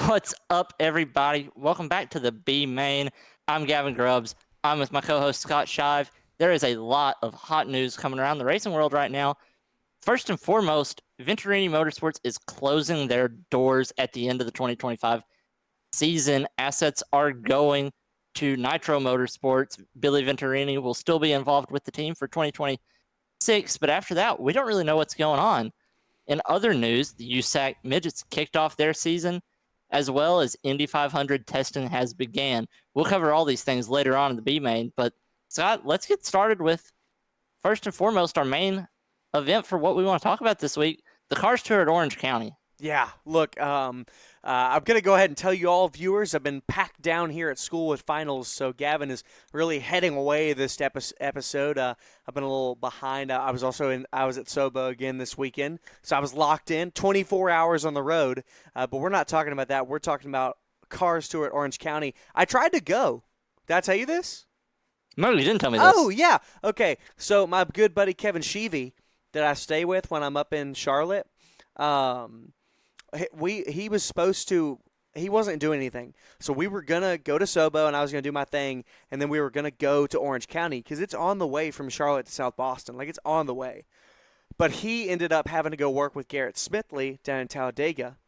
What's up, everybody? Welcome back to the B Main. I'm Gavin Grubbs. I'm with my co-host Scott Shive. There is a lot of hot news coming around the racing world right now. First and foremost, Venturini Motorsports is closing their doors at the end of the 2025 season. Assets are going to Nitro Motorsports. Billy Venturini will still be involved with the team for 2026, but after that, we don't really know what's going on. In other news, the USAC Midgets kicked off their season, as well as Indy 500 testing has began. We'll cover all these things later on in the B main, but Scott, let's get started with, first and foremost, our main event for what we want to talk about this week, the Cars Tour at Orange County. Yeah, look, I'm going to go ahead and tell you all, viewers, I've been packed down here at school with finals, so Gavin is really heading away this episode. I've been a little behind. I was at Sobo again this weekend, so I was locked in, 24 hours on the road, but we're not talking about that. We're talking about Cars Tour at Orange County. I tried to go. Did I tell you this? No, you didn't tell me this. Oh, yeah. Okay, so my good buddy Kevin Sheevy that I stay with when I'm up in Charlotte, he was supposed to – he wasn't doing anything. So we were going to go to Sobo, and I was going to do my thing, and then we were going to go to Orange County because it's on the way from Charlotte to South Boston. Like, it's on the way. But he ended up having to go work with Garrett Smithley down in Talladega.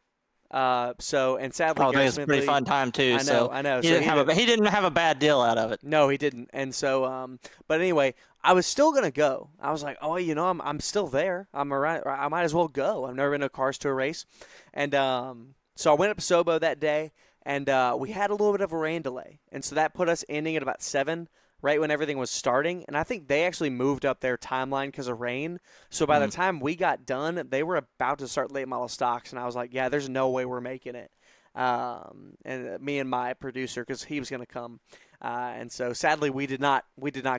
And sadly, Garrett Smithley, a pretty fun time too. I know. He didn't have a bad deal out of it. No, he didn't. And so, but anyway, I was still gonna go. I was like, I'm still there. I'm around. I might as well go. I've never been to a Cars Tour race, and so I went up to Sobo that day, and we had a little bit of a rain delay, and so that put us ending at about 7. Right when everything was starting, and I think they actually moved up their timeline because of rain. So by the time we got done, they were about to start late model stocks, and I was like, "Yeah, there's no way we're making it." And me and my producer, because he was going to come, and so sadly we did not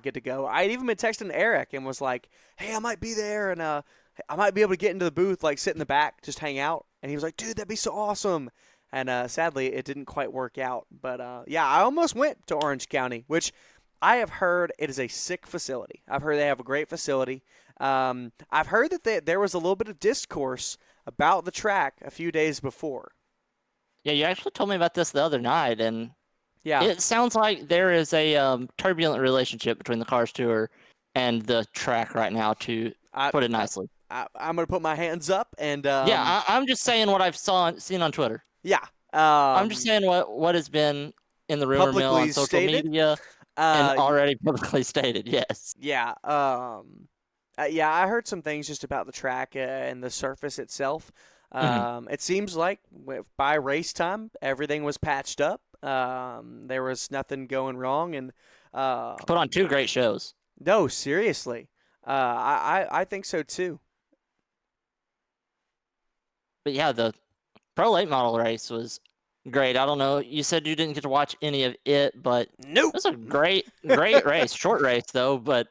get to go. I had even been texting Eric and was like, "Hey, I might be there, and I might be able to get into the booth, like sit in the back, just hang out." And he was like, "Dude, that'd be so awesome." And sadly, it didn't quite work out. But yeah, I almost went to Orange County, which I have heard it is a sick facility. I've heard they have a great facility. I've heard that there was a little bit of discourse about the track a few days before. Yeah, you actually told me about this the other night, and yeah, it sounds like there is a turbulent relationship between the Cars Tour and the track right now, to put it nicely. I'm going to put my hands up. And yeah, I'm just saying what I've seen on Twitter. Yeah. I'm just saying what has been in the rumor mill on social media. And already publicly stated, yes. Yeah. Yeah, I heard some things just about the track and the surface itself. It seems like by race time, everything was patched up. There was nothing going wrong. And put on 2 great shows. No, seriously. I think so, too. But yeah, the Pro Late Model race was great. I don't know. You said you didn't get to watch any of it, but nope. It was a great race. Short race though, but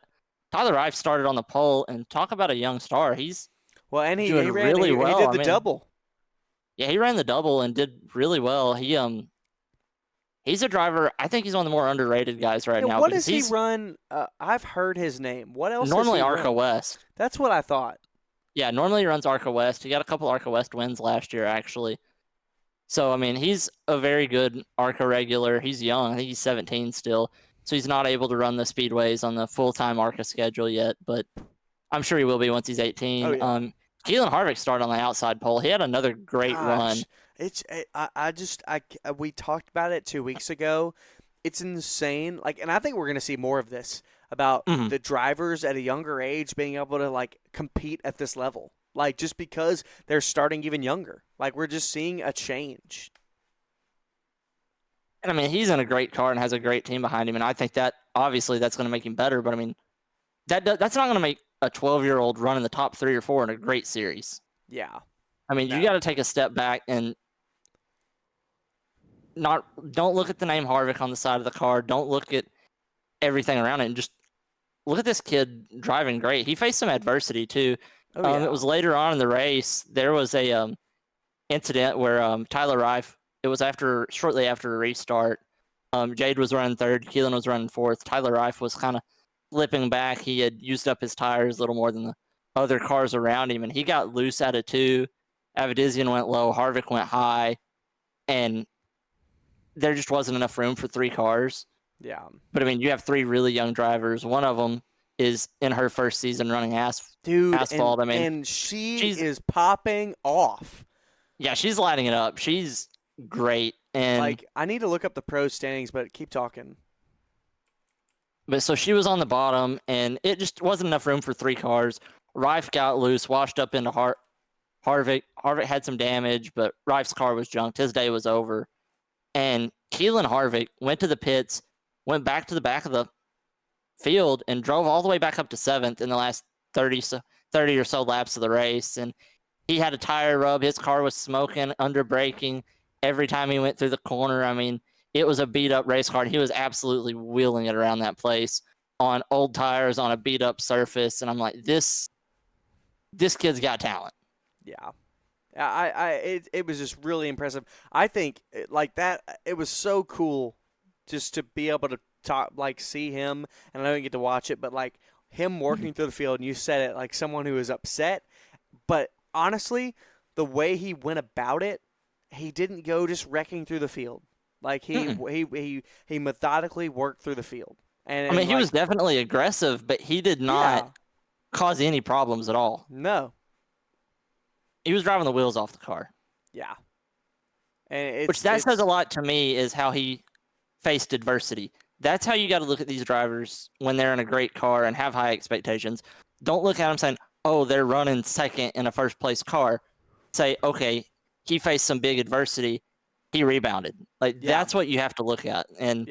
Tyler Reif started on the pole, and talk about a young star. He's and he doing ran really well. He did the double. Yeah, he ran the double and did really well. He's a driver. I think he's one of the more underrated guys right now. What does he run? I've heard his name. What else? Normally ARCA West. That's what I thought. Yeah, normally he runs ARCA West. He got a couple ARCA West wins last year, actually. So, I mean, he's a very good ARCA regular. He's young. I think he's 17 still. So he's not able to run the speedways on the full-time ARCA schedule yet, but I'm sure he will be once he's 18. Oh, yeah. Keelan Harvick started on the outside pole. He had another great run. We talked about it 2 weeks ago. It's insane. And I think we're going to see more of this about the drivers at a younger age being able to, compete at this level. Just because they're starting even younger. We're just seeing a change. And, I mean, he's in a great car and has a great team behind him, and I think that, obviously, that's going to make him better. But, I mean, that's not going to make a 12-year-old run in the top 3 or 4 in a great series. Yeah. I mean, you got to take a step back and don't look at the name Harvick on the side of the car. Don't look at everything around it, and just look at this kid driving great. He faced some adversity, too. It was later on in the race. There was a incident where Tyler Reif, it was shortly after a restart. Jade was running 3rd. Keelan was running 4th. Tyler Reif was kind of slipping back. He had used up his tires a little more than the other cars around him, and he got loose out of 2. Avedizian went low. Harvick went high. and there just wasn't enough room for 3 cars. Yeah. But I mean, you have 3 really young drivers. One of them is in her first season running asphalt. And she she's is popping off. Yeah, she's lighting it up. She's great. And like, I need to look up the pro standings, but keep talking. But so she was on the bottom, and it just wasn't enough room for 3 cars. Rife got loose, washed up into Harvick. Harvick had some damage, but Rife's car was junked. His day was over. And Keelan Harvick went to the pits, went back to the back of the field, and drove all the way back up to 7th in the last 30 or so laps of the race. And he had a tire rub. His car was smoking, under braking every time he went through the corner. I mean, it was a beat-up race car. He was absolutely wheeling it around that place on old tires on a beat-up surface. And I'm like, this kid's got talent. Yeah. It was just really impressive. I think like that. It was so cool just to be able to talk, like see him, and I don't get to watch it, but like him working through the field. And you said it like someone who is upset, but honestly, the way he went about it, he didn't go just wrecking through the field. Like he methodically worked through the field. And I mean, he was definitely aggressive, but he did not cause any problems at all. No. He was driving the wheels off the car. Yeah. And which says a lot to me is how he faced adversity. That's how you got to look at these drivers when they're in a great car and have high expectations. Don't look at them saying, oh, they're running second in a first-place car. Say, okay, he faced some big adversity. He rebounded. Like, that's what you have to look at. And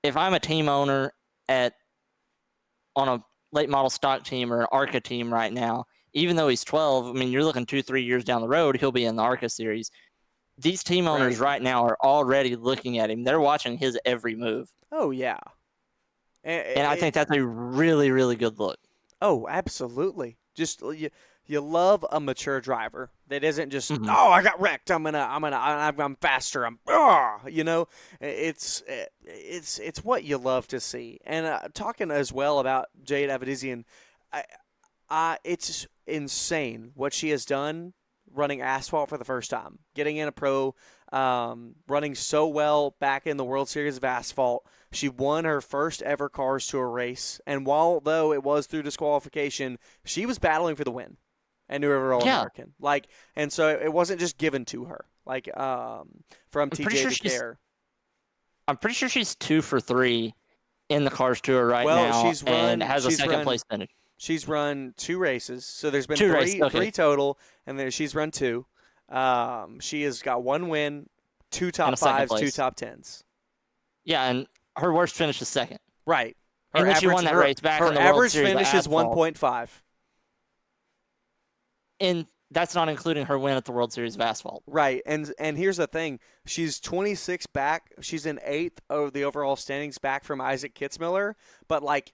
if I'm a team owner on a late model stock team or an ARCA team right now, even though he's 12, I mean, you're looking 2-3 years down the road, he'll be in the ARCA series. These team owners right now are already looking at him. They're watching his every move. Oh, yeah. And I think that's a really, really good look. Oh, absolutely. Just you love a mature driver that isn't just oh, I got wrecked. I'm faster. You know, it's what you love to see. And talking as well about Jade Avedizian, it's insane what she has done running asphalt for the first time, getting in a pro, running so well back in the World Series of Asphalt. She won her first ever Cars Tour race, and although it was through disqualification, she was battling for the win and New River All-American. Like, and so it wasn't just given to her. Like, from TJ DeCare. I'm pretty sure she's 2 for 3 in the Cars Tour now, and has a second place finish. She's run 2 races, so there's been 3 total, and then she's run 2. She has got 1 win, 2 top 5s, 2 top 10s. Yeah, and her worst finish is second. Right. And when she won that race back in the World Series, her average finish is 1.5. And that's not including her win at the World Series of Asphalt. Right, and here's the thing. She's 26 back. She's in 8th of the overall standings back from Isaac Kitzmiller, but, like,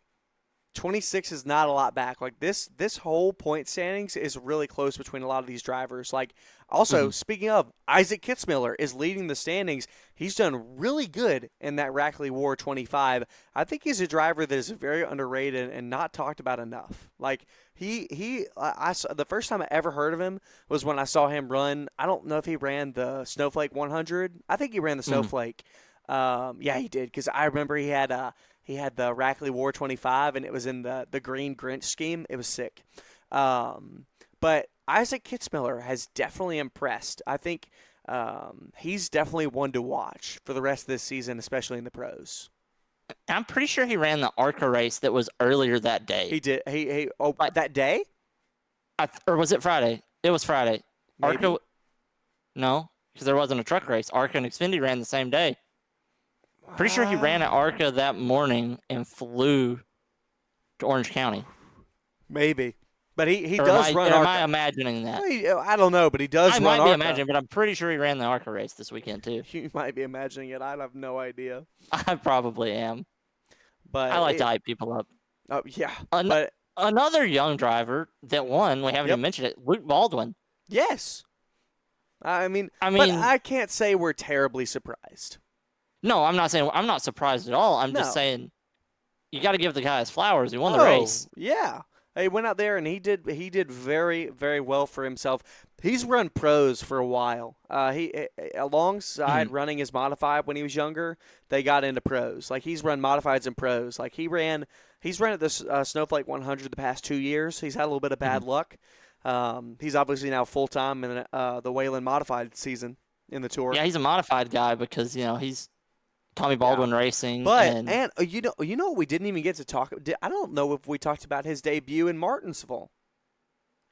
26 is not a lot back. Like, this whole point standings is really close between a lot of these drivers. Like, also, speaking of, Isaac Kitzmiller is leading the standings. He's done really good in that Rackley War 25. I think he's a driver that is very underrated and not talked about enough. Like, the first time I ever heard of him was when I saw him run. I don't know if he ran the Snowflake 100. I think he ran the Snowflake. Yeah, he did, because I remember he had the Rackley War 25, and it was in the green Grinch scheme. It was sick. But Isaac Kitzmiller has definitely impressed. I think he's definitely one to watch for the rest of this season, especially in the pros. I'm pretty sure he ran the ARCA race that was earlier that day. He did. That day? Or was it Friday? It was Friday. Maybe. ARCA, no, because there wasn't a truck race. ARCA and Xfinity ran the same day. Pretty sure he ran at ARCA that morning and flew to Orange County. Maybe. But he does run ARCA. Am I imagining that? I don't know, but he does run ARCA. I might be imagining, but I'm pretty sure he ran the ARCA race this weekend, too. You might be imagining it. I have no idea. I probably am. But I like to hype people up. Oh, yeah. But another young driver that won, we haven't even mentioned it, Luke Baldwin. Yes. I mean, but I can't say we're terribly surprised. No, I'm not saying I'm not surprised at all. I'm just saying you got to give the guy his flowers. He won the race. Yeah. He went out there and he did very, very well for himself. He's run pros for a while. He alongside running his modified when he was younger, they got into pros. Like he's run modifieds and pros. Like he's ran at this Snowflake 100 the past 2 years. He's had a little bit of bad luck. He's obviously now full time in the Wayland Modified season in the tour. Yeah, he's a modified guy because he's Tommy Baldwin Racing. But and you know what we didn't even get to talk. I don't know if we talked about his debut in Martinsville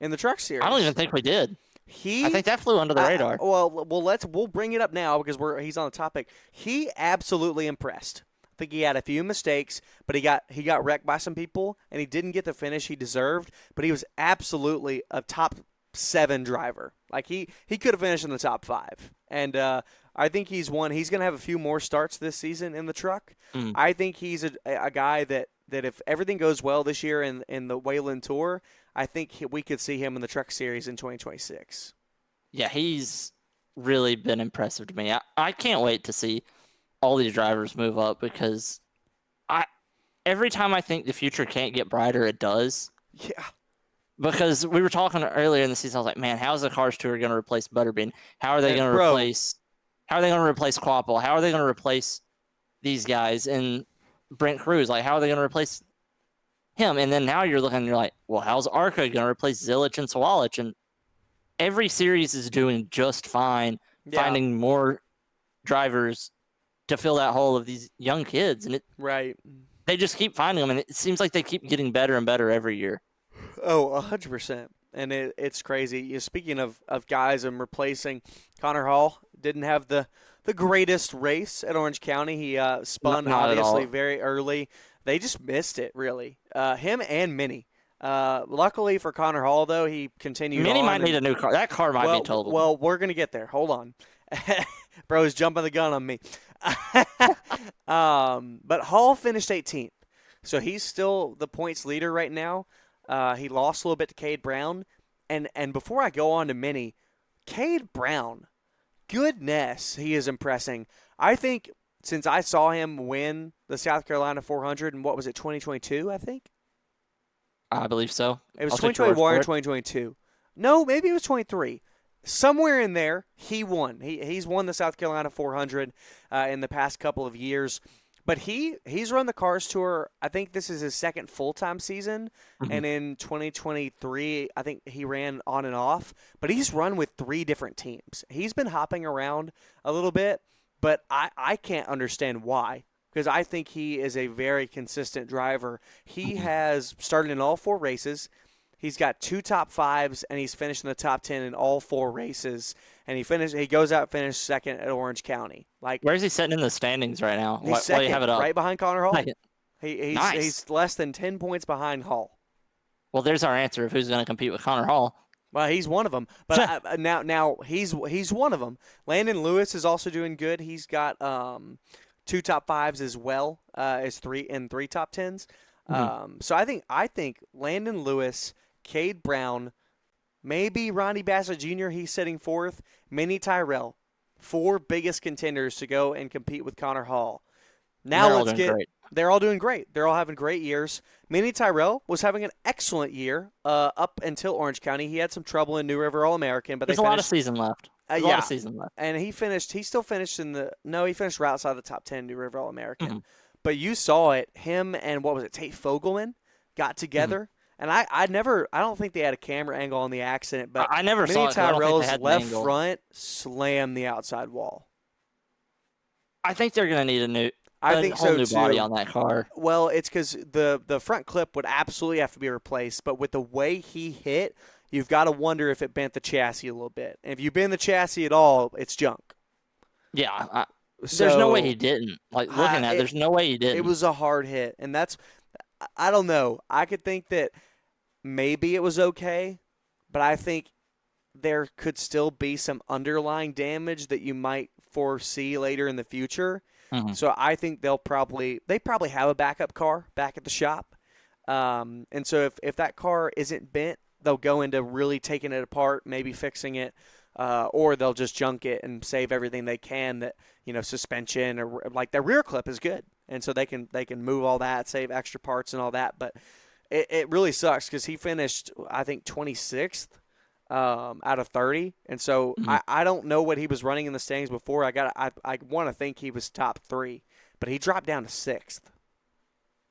in the Truck Series. I don't even think we did. I think that flew under the radar. We'll bring it up now because he's on the topic. He absolutely impressed. I think he had a few mistakes, but he got wrecked by some people, and he didn't get the finish he deserved. But he was absolutely a top 7 driver. Like he could have finished in the top 5, and I think he's one. He's going to have a few more starts this season in the truck. I think he's a guy that if everything goes well this year in the Wayland Tour, I think we could see him in the Truck Series in 2026. Yeah, he's really been impressive to me. I can't wait to see all these drivers move up because every time I think the future can't get brighter, it does. Yeah. Because we were talking earlier in the season, I was like, man, how's the Cars Tour going to replace Butterbean? How are they going to replace Quapple? How are they going to replace these guys? And Brent Cruz, like, how are they going to replace him? And then now you're looking and you're like, well, how's ARCA going to replace Zilich and Sawalich? And every series is doing just fine, finding more drivers to fill that hole of these young kids. And they just keep finding them, and it seems like they keep getting better and better every year. Oh, 100%. And it's crazy. Speaking of guys and replacing, Connor Hall didn't have the greatest race at Orange County. He spun obviously very early. They just missed it, really. Him and Minnie. Luckily for Connor Hall, though, he continued Minnie on. might need a new car. That car might be totaled. Well, we're going to get there. Hold on. Bro's jumping the gun on me. But Hall finished 18th. So he's still the points leader right now. He lost a little bit to Cade Brown. And before I go on to Minnie, Cade Brown, goodness, he is impressing. I think since I saw him win the South Carolina 400 in, 2022, I think? I believe so. It was 2021 or 2022. No, maybe it was 23. Somewhere in there, he won. He's won the South Carolina 400 in the past couple of years. But he's run the Cars Tour. I think this is his second full-time season. And in 2023, I think he ran on and off. But he's run with 3 different teams. He's been hopping around a little bit, but I can't understand why. Because I think he is a very consistent driver. He has started in all 4 races. He's got 2 top 5s, and he's finished in the top 10 in all 4 races. And he goes out and finished second at Orange County. Like, where is he sitting in the standings right now? He's second, you have it up? Right behind Connor Hall. Second. He's less than 10 points behind Hall. Well, there's our answer of who's going to compete with Connor Hall. Well, he's one of them. But now he's one of them. Landon Lewis is also doing good. He's got 2 top 5s as well as 3 top 10s. So I think Landon Lewis, Cade Brown, maybe Ronnie Bassett Jr., he's sitting 4th, Minnie Tyrell, 4 biggest contenders to go and compete with Connor Hall. Now they're all doing great. They're all having great years. Minnie Tyrell was having an excellent year up until Orange County. He had some trouble in New River All-American, but there's a lot of season left. A lot of season left. And he still finished he finished right outside the top 10 New River All-American. But you saw it, him and Tate Fogelman got together. And I don't think they had a camera angle on the accident, but I never saw it. Tyrell's left front slammed the outside wall. I think they're going to need a whole new body on that car. Well, it's because the front clip would absolutely have to be replaced, but with the way he hit, you've got to wonder if it bent the chassis a little bit. And if you bend the chassis at all, it's junk. Yeah, there's no way he didn't. Like, looking at it, there's no way he didn't. It was a hard hit, and I don't know. I could think that maybe it was okay, but I think there could still be some underlying damage that you might foresee later in the future. So I think they probably have a backup car back at the shop. And so if that car isn't bent, they'll go into really taking it apart, maybe fixing it, or they'll just junk it and save everything they can. That suspension or like their rear clip is good, and so they can move all that, save extra parts and all that. But it really sucks because he finished, I think, 26th out of 30, and so Mhm. I don't know what he was running in the standings before. I want to think he was top 3, but he dropped down to 6th.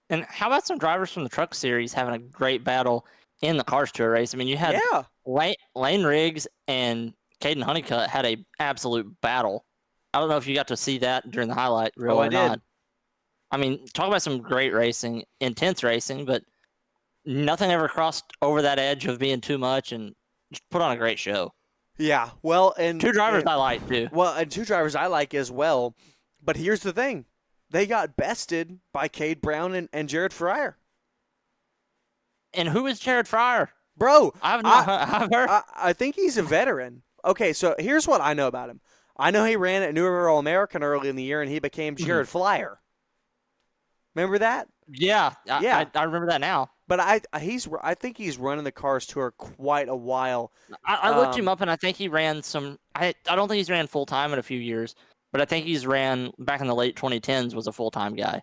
And how about some drivers from the Truck Series having a great battle in the Cars Tour race? I mean, you had Yeah, Lane Riggs and Caden Honeycutt had a absolute battle. I don't know if you got to see that during the highlight reel I or did. not. I mean, talk about some great racing, intense racing, but nothing ever crossed over that edge of being too much, and just put on a great show. Yeah, well, and Two drivers I like too. well, and 2 drivers I like as well. But here's the thing: they got bested by Cade Brown and Jared Fryer. And who is Jared Fryer? Bro, I've not heard. I think he's a veteran. Okay, so here's what I know about him. I know he ran at New River All-American early in the year, and he became Jared Flyer. Remember that? Yeah, Yeah. I remember that now. But I think he's running the Cars Tour quite a while. I looked him up, and I think he ran some. I don't think he's ran full time in a few years, but I think he's ran back in the late 2010s. Was a full time guy.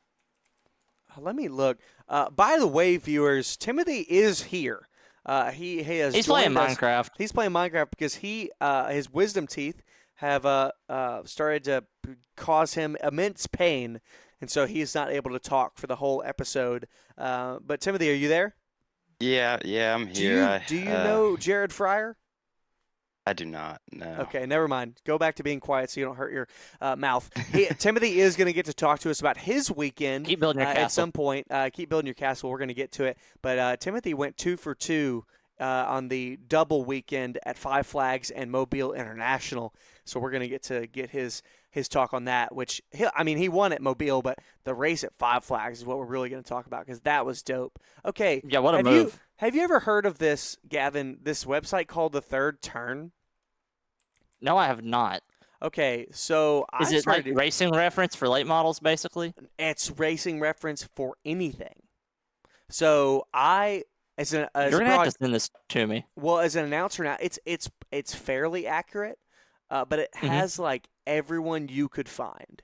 Let me look. By the way, viewers, Timothy is here. He has. He's playing joined us. Minecraft. He's playing Minecraft because his wisdom teeth have started to cause him immense pain, and so he's not able to talk for the whole episode. But Timothy, are you there? Yeah, I'm here. Do you know Jared Fryer? I do not. No. Okay, never mind. Go back to being quiet so you don't hurt your mouth. Timothy is going to get to talk to us about his weekend. Keep building your castle. At some point. Keep building your castle. We're going to get to it. But Timothy went 2 for 2 on the double weekend at Five Flags and Mobile International. So we're going to get his talk on that, which he won at Mobile, but the race at Five Flags is what we're really going to talk about because that was dope. Okay. Yeah, what a move. Have you ever heard of this, Gavin, this website called The Third Turn? No, I have not. Okay, so Is it like racing reference for late models, basically? It's racing reference for anything. So you're gonna have to send this to me. Well, as an announcer now, it's fairly accurate, but it has like everyone you could find,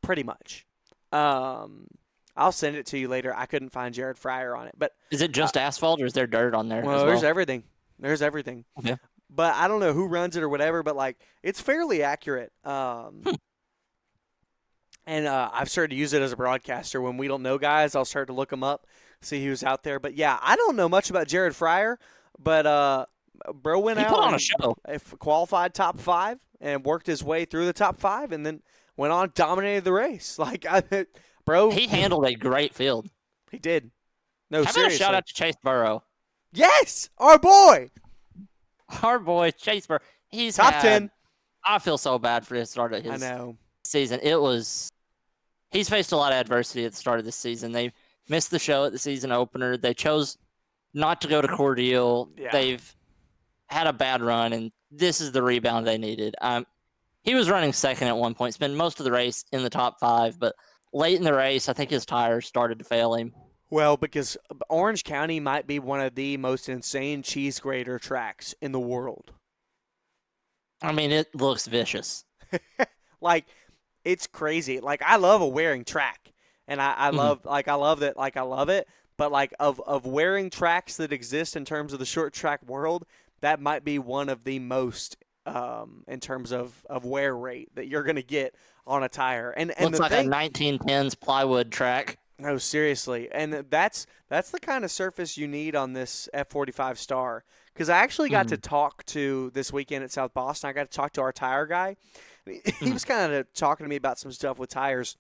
pretty much. I'll send it to you later. I couldn't find Jared Fryer on it, but is it just asphalt or is there dirt on there? Well, there's everything. There's everything. Okay. But I don't know who runs it or whatever, but like it's fairly accurate. And I've started to use it as a broadcaster. When we don't know guys, I'll start to look them up, see who's out there. But yeah, I don't know much about Jared Fryer, but bro went out put on a show. Qualified top 5 and worked his way through the top 5 and then went on, dominated the race. Bro, he handled a great field. He did. No, How about seriously. a shout out to Chase Burrow? Yes, our boy. Our boy Chase Burrow. He's top 10. I feel so bad for the start of his season. He's faced a lot of adversity at the start of this season. They missed the show at the season opener. They chose not to go to Cordeal. Yeah. They've had a bad run, and this is the rebound they needed. He was running second at one point, spent most of the race in the top 5, but late in the race, I think his tires started to fail him. Well, because Orange County might be one of the most insane cheese grater tracks in the world. I mean, it looks vicious. Like, it's crazy. Like, I love a wearing track, and I love it. But like of wearing tracks that exist in terms of the short track world, that might be one of the most in terms of wear rate that you're going to get on a tire. And looks like a 1910s plywood track. No, seriously. And that's the kind of surface you need on this F45 Star. Because I actually got to talk to this weekend at South Boston. I got to talk to our tire guy. He was kind of talking to me about some stuff with tires.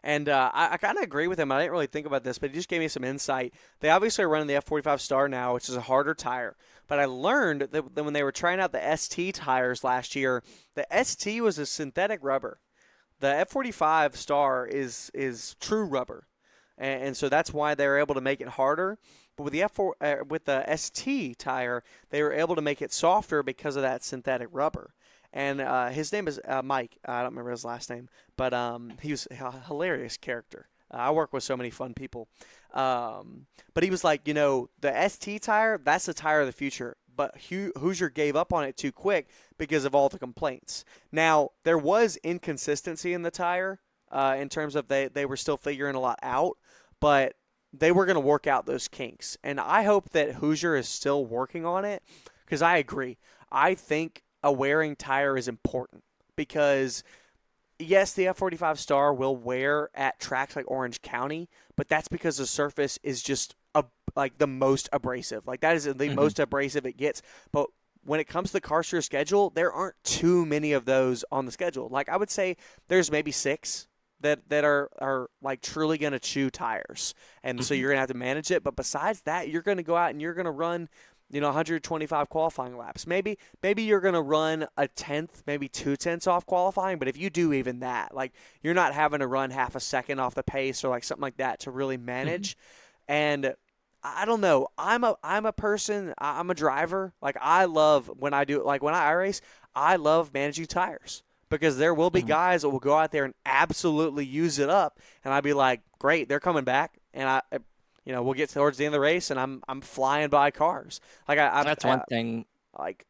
And I kind of agree with him. I didn't really think about this, but he just gave me some insight. They obviously are running the F45 Star now, which is a harder tire. But I learned that when they were trying out the ST tires last year, the ST was a synthetic rubber. The F45 Star is true rubber, and so that's why they were able to make it harder. But with the with the ST tire, they were able to make it softer because of that synthetic rubber. And his name is Mike. I don't remember his last name, but he was a hilarious character. I work with so many fun people. But he was like, the ST tire, that's the tire of the future. But Hoosier gave up on it too quick because of all the complaints. Now, there was inconsistency in the tire in terms of they were still figuring a lot out, but they were going to work out those kinks. And I hope that Hoosier is still working on it because I agree. I think a wearing tire is important because, yes, the F45 Star will wear at tracks like Orange County, but that's because the surface is just like the most abrasive. Like that is the most abrasive it gets. But when it comes to the CarStory schedule, there aren't too many of those on the schedule. Like I would say there's maybe 6 that are like truly going to chew tires. And so you're going to have to manage it. But besides that, you're going to go out and you're going to run, 125 qualifying laps. Maybe you're going to run a 10th, maybe 2/10 off qualifying. But if you do even that, like you're not having to run half a second off the pace or like something like that to really manage. And I don't know. I'm a person. I'm a driver. Like I love when I do when I race. I love managing tires because there will be guys that will go out there and absolutely use it up, and I'd be like, great, they're coming back, and we'll get towards the end of the race, and I'm flying by cars. Like that's one thing. Like,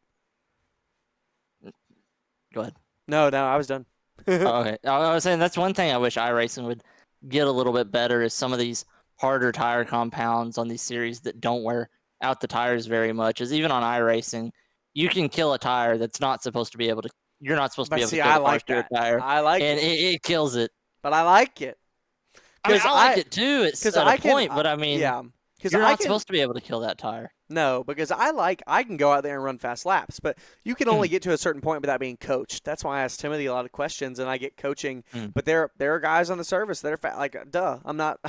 go ahead. No, I was done. Okay, I was saying that's one thing I wish iRacing would get a little bit better is some of these harder tire compounds on these series that don't wear out the tires very much. Is even on iRacing, you can kill a tire that's not supposed to be able to. You're not supposed to be able to kill I like that. tire. I like and it. It kills it. But I like it. I mean, I like it too. It's at a point, but I mean, yeah, you're not supposed to be able to kill that tire. No, because I can go out there and run fast laps, but you can only get to a certain point without being coached. That's why I ask Timothy a lot of questions and I get coaching. But there are guys on the service that are like, duh, I'm not,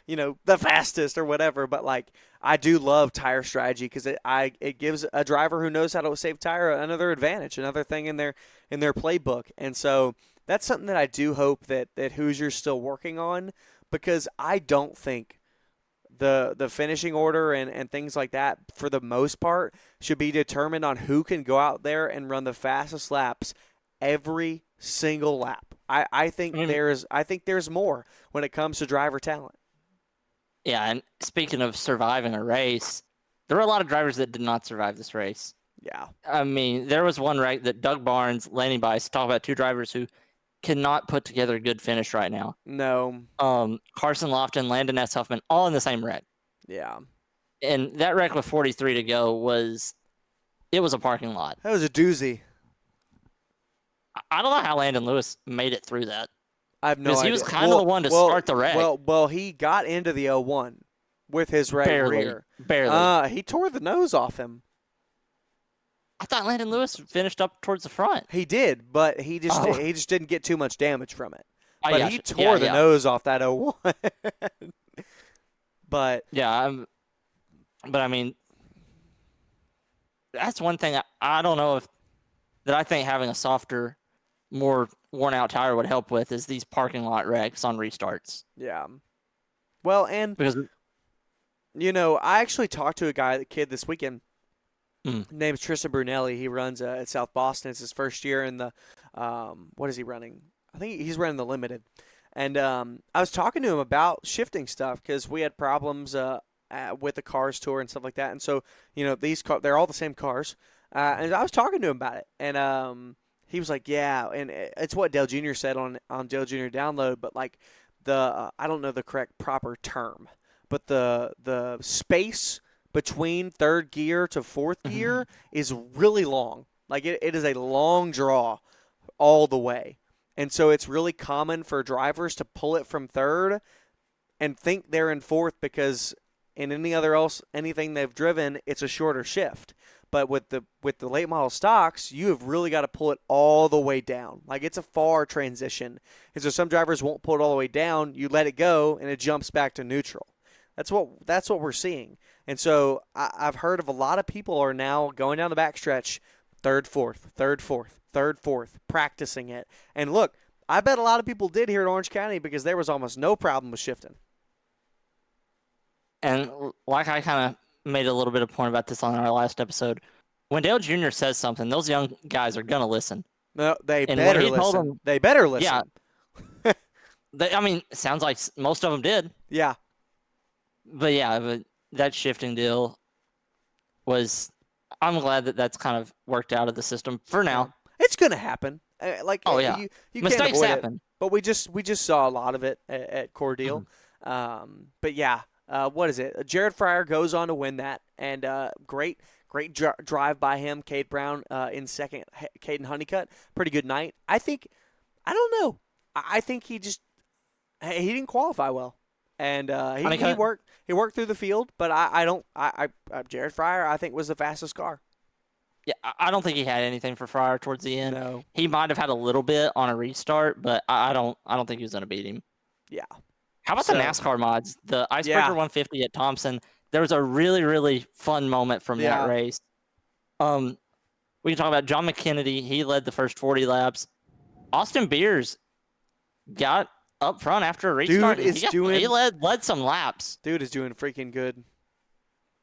the fastest or whatever. But like, I do love tire strategy because it gives a driver who knows how to save tire another advantage, another thing in their playbook. And so that's something that I do hope that Hoosier's still working on, because I don't think the finishing order and things like that, for the most part, should be determined on who can go out there and run the fastest laps every single lap. I think there's more when it comes to driver talent. Yeah, and speaking of surviving a race, there were a lot of drivers that did not survive this race. Yeah. I mean, there was one wreck that Doug Barnes, Lanny Bice, talk about 2 drivers who cannot put together a good finish right now. No. Carson Lofton, Landon S. Huffman, all in the same wreck. Yeah. And that wreck with 43 to go was a parking lot. That was a doozy. I don't know how Landon Lewis made it through that. I have no idea. Because he was kind of the one to start the wreck. Well, he got into the 01 with his right rear. Barely. He tore the nose off him. I thought Landon Lewis finished up towards the front. He did, but he just didn't get too much damage from it. But he tore the nose off that 01. But yeah, but I mean, that's one thing I don't know that I think having a softer, more worn out tire would help with is these parking lot wrecks on restarts. Yeah. Well, and because I actually talked to a kid this weekend. Name's Tristan Brunelli. He runs at South Boston. It's his first year in the what is he running? I think he's running the limited. And I was talking to him about shifting stuff because we had problems with the Cars Tour and stuff like that. And so, these they're all the same cars. And I was talking to him about it. And he was like, yeah. And it's what Dale Jr. said on Dale Jr. Download. But, like, I don't know the correct proper term. But the space between third gear to fourth gear is really long. Like, it is a long draw all the way. And so it's really common for drivers to pull it from third and think they're in fourth because in anything they've driven, it's a shorter shift. But with the late model stocks, you have really got to pull it all the way down. Like, it's a far transition. And so some drivers won't pull it all the way down. You let it go, and it jumps back to neutral. That's what we're seeing. And so I've heard of a lot of people are now going down the backstretch, third, fourth, practicing it. And look, I bet a lot of people did here at Orange County because there was almost no problem with shifting. And like I kind of made a little bit of point about this on our last episode, when Dale Jr. says something, those young guys are going to listen. No, they better listen. They better listen. Yeah. It sounds like most of them did. Yeah. But that shifting deal I'm glad that's kind of worked out of the system for now. It's going to happen. You mistakes can't avoid happen. It. But we just saw a lot of it at Cordeal. But yeah, what is it? Jared Fryer goes on to win that, and great Great drive by him. Cade Brown in second. Caden Honeycutt, pretty good night. I don't know. I think he didn't qualify well, and he worked through the field. But Jared Fryer, I think, was the fastest car. Yeah, I don't think he had anything for Fryer towards the end. No. He might have had a little bit on a restart, but I don't think he was going to beat him. Yeah. How about the NASCAR mods? The Icebreaker 150 at Thompson. There was a really, really fun moment from that race. We can talk about John McKennedy. He led the first 40 laps. Austin Beers got up front after a restart. He led some laps. Dude is doing freaking good.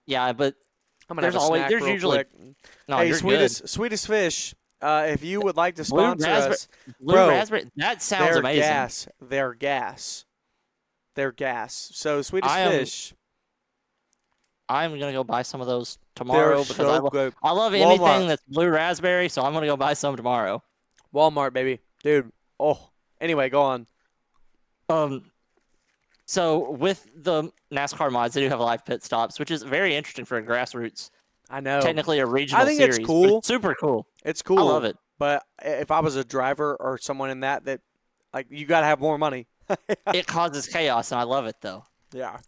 Yeah, but I'm gonna there's usually quick. No, hey, you're Swedish Fish. If you would like to sponsor us, raspberry. That sounds amazing. They're gas. So Swedish Fish. I'm gonna go buy some of those tomorrow because I love anything that's blue raspberry. So I'm gonna go buy some tomorrow. Walmart, baby, dude. Oh, anyway, go on. So with the NASCAR mods, they do have live pit stops, which is very interesting for a grassroots. I know. Technically a regional series. I think it's cool. It's super cool. It's cool. I love it. But if I was a driver or someone in that like, you got to have more money. It causes chaos, and I love it, though. Yeah.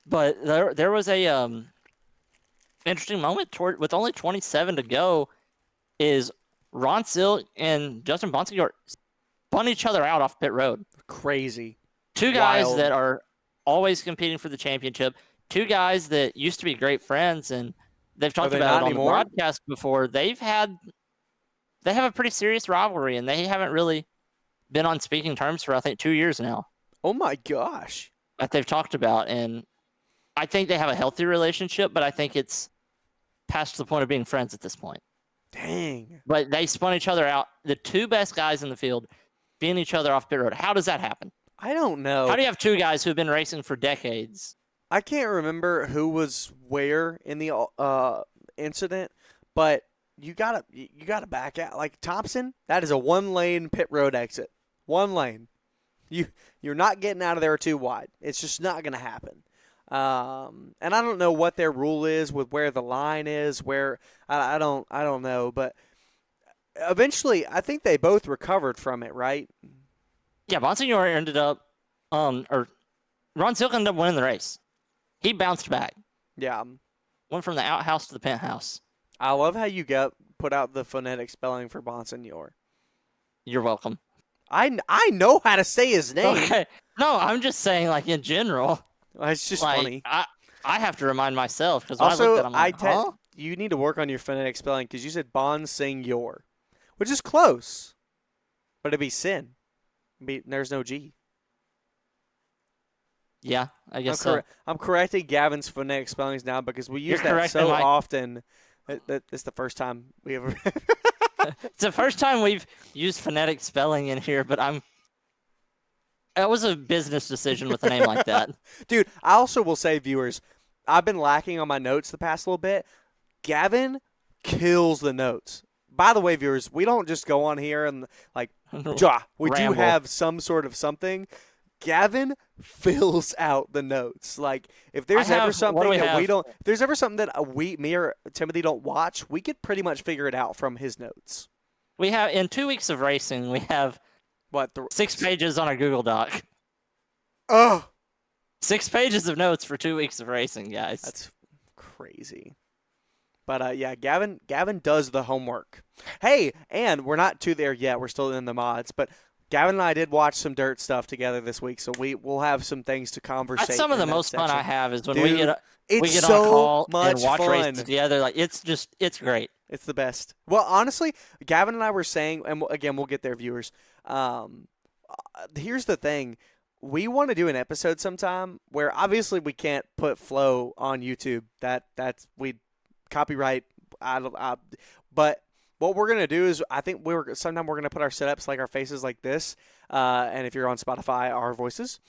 But there was a interesting moment with only 27 to go is Ron Silk and Justin Bonsignor spun each other out off pit road. Crazy. Two guys that are always competing for the championship. Two guys that used to be great friends, and they've talked about it on the broadcast before. They have a pretty serious rivalry, and they haven't really been on speaking terms for, I think, 2 years now. Oh, my gosh. That they've talked about, and I think they have a healthy relationship, but I think it's past the point of being friends at this point. Dang. But they spun each other out. The two best guys in the field spin each other off pit road. How does that happen? I don't know. How do you have two guys who have been racing for decades? I can't remember who was where in the incident, but you gotta back out. Like Thompson, that is a 1-lane pit road exit. 1 lane. You're not getting out of there too wide. It's just not gonna happen. And I don't know what their rule is with where the line is. Where I don't know, but eventually I think they both recovered from it, right? Yeah, Bonsignor ended up, or Ron Silk ended up winning the race. He bounced back. Yeah. Went from the outhouse to the penthouse. I love how you put out the phonetic spelling for Bonsignor. You're welcome. I know how to say his name. Okay. No, I'm just saying, like, in general. It's just funny. I have to remind myself because also, I looked at him like, huh? You need to work on your phonetic spelling because you said Bonsignor, which is close, but it'd be sin. There's no G. Yeah, I guess so. I'm correcting Gavin's phonetic spellings now because we use that so often. It's the first time we ever. It's the first time we've used phonetic spelling in here, but that was a business decision with a name like that. Dude, I also will say, viewers, I've been lacking on my notes the past little bit. Gavin kills the notes. By the way, viewers, we don't just go on here and we do have some sort of something. Gavin fills out the notes. Like if there's ever something that me or Timothy don't watch, we could pretty much figure it out from his notes. We have in 2 weeks of racing, we have 6 pages on our Google Doc. Oh, 6 pages of notes for 2 weeks of racing, guys. That's crazy. But yeah, Gavin does the homework. Hey, and we're not too there yet. We're still in the mods, but Gavin and I did watch some dirt stuff together this week, so we'll have some things to conversate. That's some of the most fun I have is when we get so on call much and watch fun. races together. Like it's great. It's the best. Well, honestly, Gavin and I were saying, and again, we'll get there, viewers. Here's the thing. We want to do an episode sometime where obviously we can't put flow on YouTube. We copyright. But what we're gonna do is I think sometime we're gonna put our setups like our faces like this, and if you're on Spotify, our voices,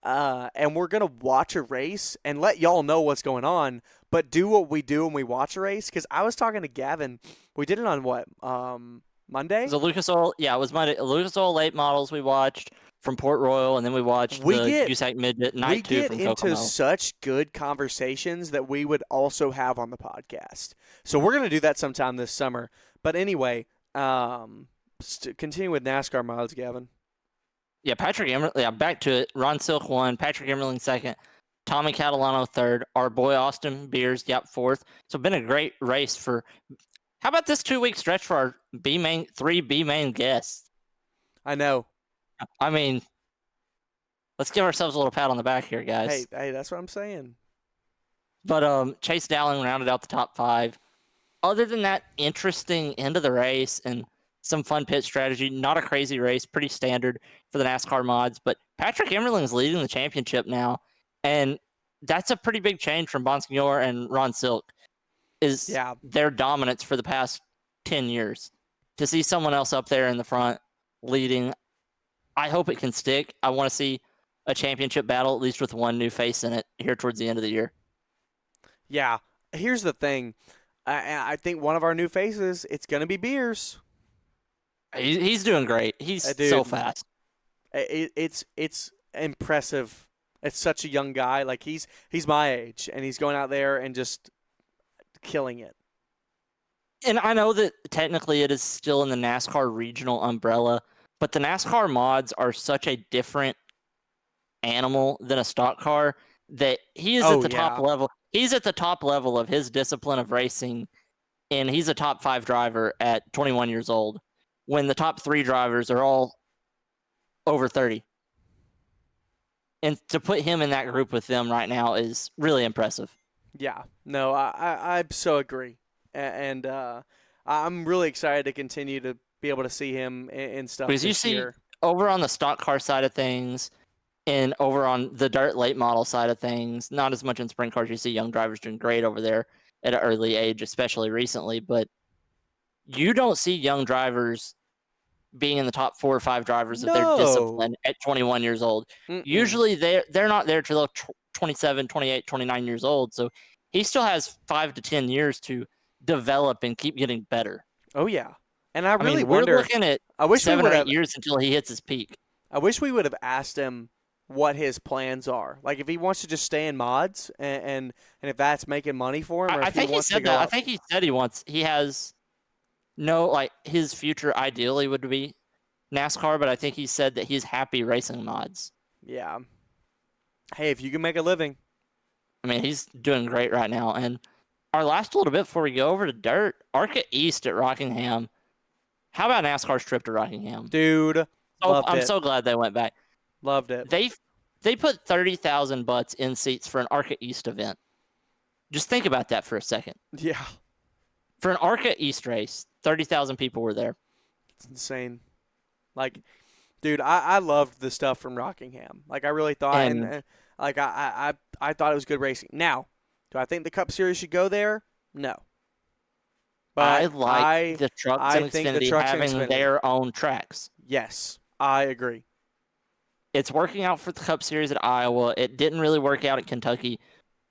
and we're gonna watch a race and let y'all know what's going on. But do what we do when we watch a race. Because I was talking to Gavin, we did it on Monday. It was a Lucas Oil. Yeah, it was Monday. Lucas Oil late models we watched from Port Royal, and then we watched the USAC Midget night 2 from Kokomo. We get into such good conversations that we would also have on the podcast. So we're going to do that sometime this summer. But anyway, continue with NASCAR mods, Gavin. Yeah, Patrick Emerling. Yeah, back to it. Ron Silk won. Patrick Emerling second. Tommy Catalano third. Our boy Austin Beers got fourth. So been a great race for. How about this 2-week stretch for our three B main guests? I know. I mean, let's give ourselves a little pat on the back here, guys. Hey, that's what I'm saying. But Chase Dowling rounded out the top 5. Other than that, interesting end of the race and some fun pit strategy. Not a crazy race, pretty standard for the NASCAR mods. But Patrick Emerling's leading the championship now, and that's a pretty big change from Bonsignor and Ron Silk. Is their dominance for the past 10 years. To see someone else up there in the front leading, I hope it can stick. I want to see a championship battle, at least with one new face in it here towards the end of the year. Yeah. Here's the thing. I think one of our new faces, it's going to be Beers. He's doing great. He's so fast. It's impressive. It's such a young guy. Like he's my age, and he's going out there and just killing it. And I know that technically it is still in the NASCAR regional umbrella, but the NASCAR mods are such a different animal than a stock car that he is at the top level. He's at the top level of his discipline of racing, and he's a top 5 driver at 21 years old, when the top 3 drivers are all over 30. And to put him in that group with them right now is really impressive. Yeah, no, I so agree. And I'm really excited to continue to be able to see him in stuff because you see year. Over on the stock car side of things and over on the dirt late model side of things, not as much in sprint cars. You see young drivers doing great over there at an early age, especially recently, but you don't see young drivers being in the top 4 or 5 drivers of their discipline at 21 years old. Usually they're not there till 27, 28, 29 years old. So he still has 5 to 10 years to develop and keep getting better. Oh, yeah. And I really wonder. We're looking at 7 or 8 years until he hits his peak. I wish we would have asked him what his plans are. Like if he wants to just stay in mods and if that's making money for him. Or I think he said that. I think he said he has no, like his future ideally would be NASCAR, but I think he said that he's happy racing mods. Yeah. Hey, if you can make a living. I mean, he's doing great right now. And our last little bit before we go over to dirt, ARCA East at Rockingham. How about NASCAR's trip to Rockingham? Dude, I'm so glad they went back. Loved it. They put 30,000 butts in seats for an ARCA East event. Just think about that for a second. Yeah. For an ARCA East race, 30,000 people were there. It's insane. Like, dude, I loved the stuff from Rockingham. Like, I really thought, and like I thought it was good racing. Now, do I think the Cup Series should go there? No. But I like the Trucks and Xfinity having their own tracks. Yes, I agree. It's working out for the Cup Series at Iowa. It didn't really work out at Kentucky.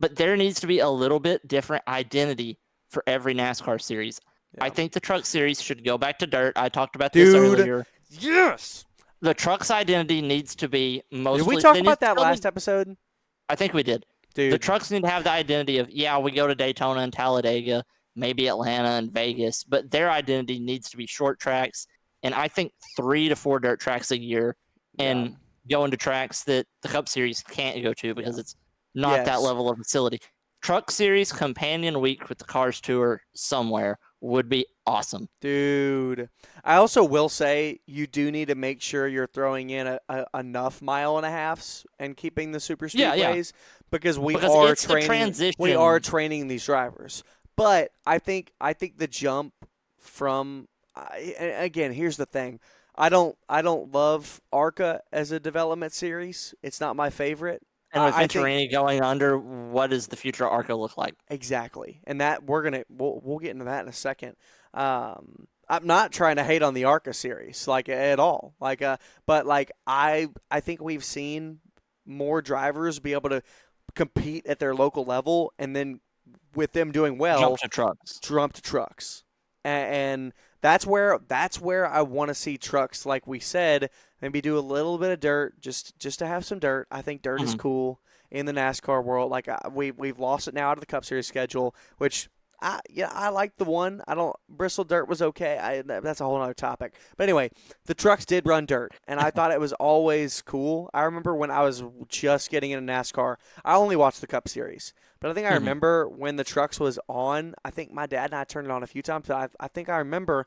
But there needs to be a little bit different identity for every NASCAR series. Yeah. I think the Truck Series should go back to dirt. I talked about this earlier. Yes! The Truck's identity needs to be mostly... Did we talk about that last episode? I think we did. Dude. The Trucks need to have the identity of, we go to Daytona and Talladega, maybe Atlanta and Vegas, but their identity needs to be short tracks, and I think 3 to 4 dirt tracks a year, and going to tracks that the Cup Series can't go to because it's not that level of facility. Truck Series companion week with the Cars Tour somewhere would be awesome. Dude. I also will say you do need to make sure you're throwing in enough 1.5 miles and keeping the super speedways because we are training these drivers. But I think the jump from again, here's the thing. I don't love ARCA as a development series. It's not my favorite. And with Venturini going under, what does the future ARCA look like? Exactly, and that we'll get into that in a second. I'm not trying to hate on the ARCA series like at all. Like, but like I think we've seen more drivers be able to compete at their local level, and then with them doing well, jump to trucks. And That's where I want to see trucks, like we said, maybe do a little bit of dirt just to have some dirt. I think dirt is Mhm. cool in the NASCAR world. Like we've lost it now out of the Cup Series schedule, which I like the one. I don't Bristol dirt was okay. That's a whole other topic. But anyway, the trucks did run dirt, and I thought it was always cool. I remember when I was just getting into NASCAR, I only watched the Cup Series. But I think I Mhm. remember when the trucks was on. I think my dad and I turned it on a few times. But I think I remember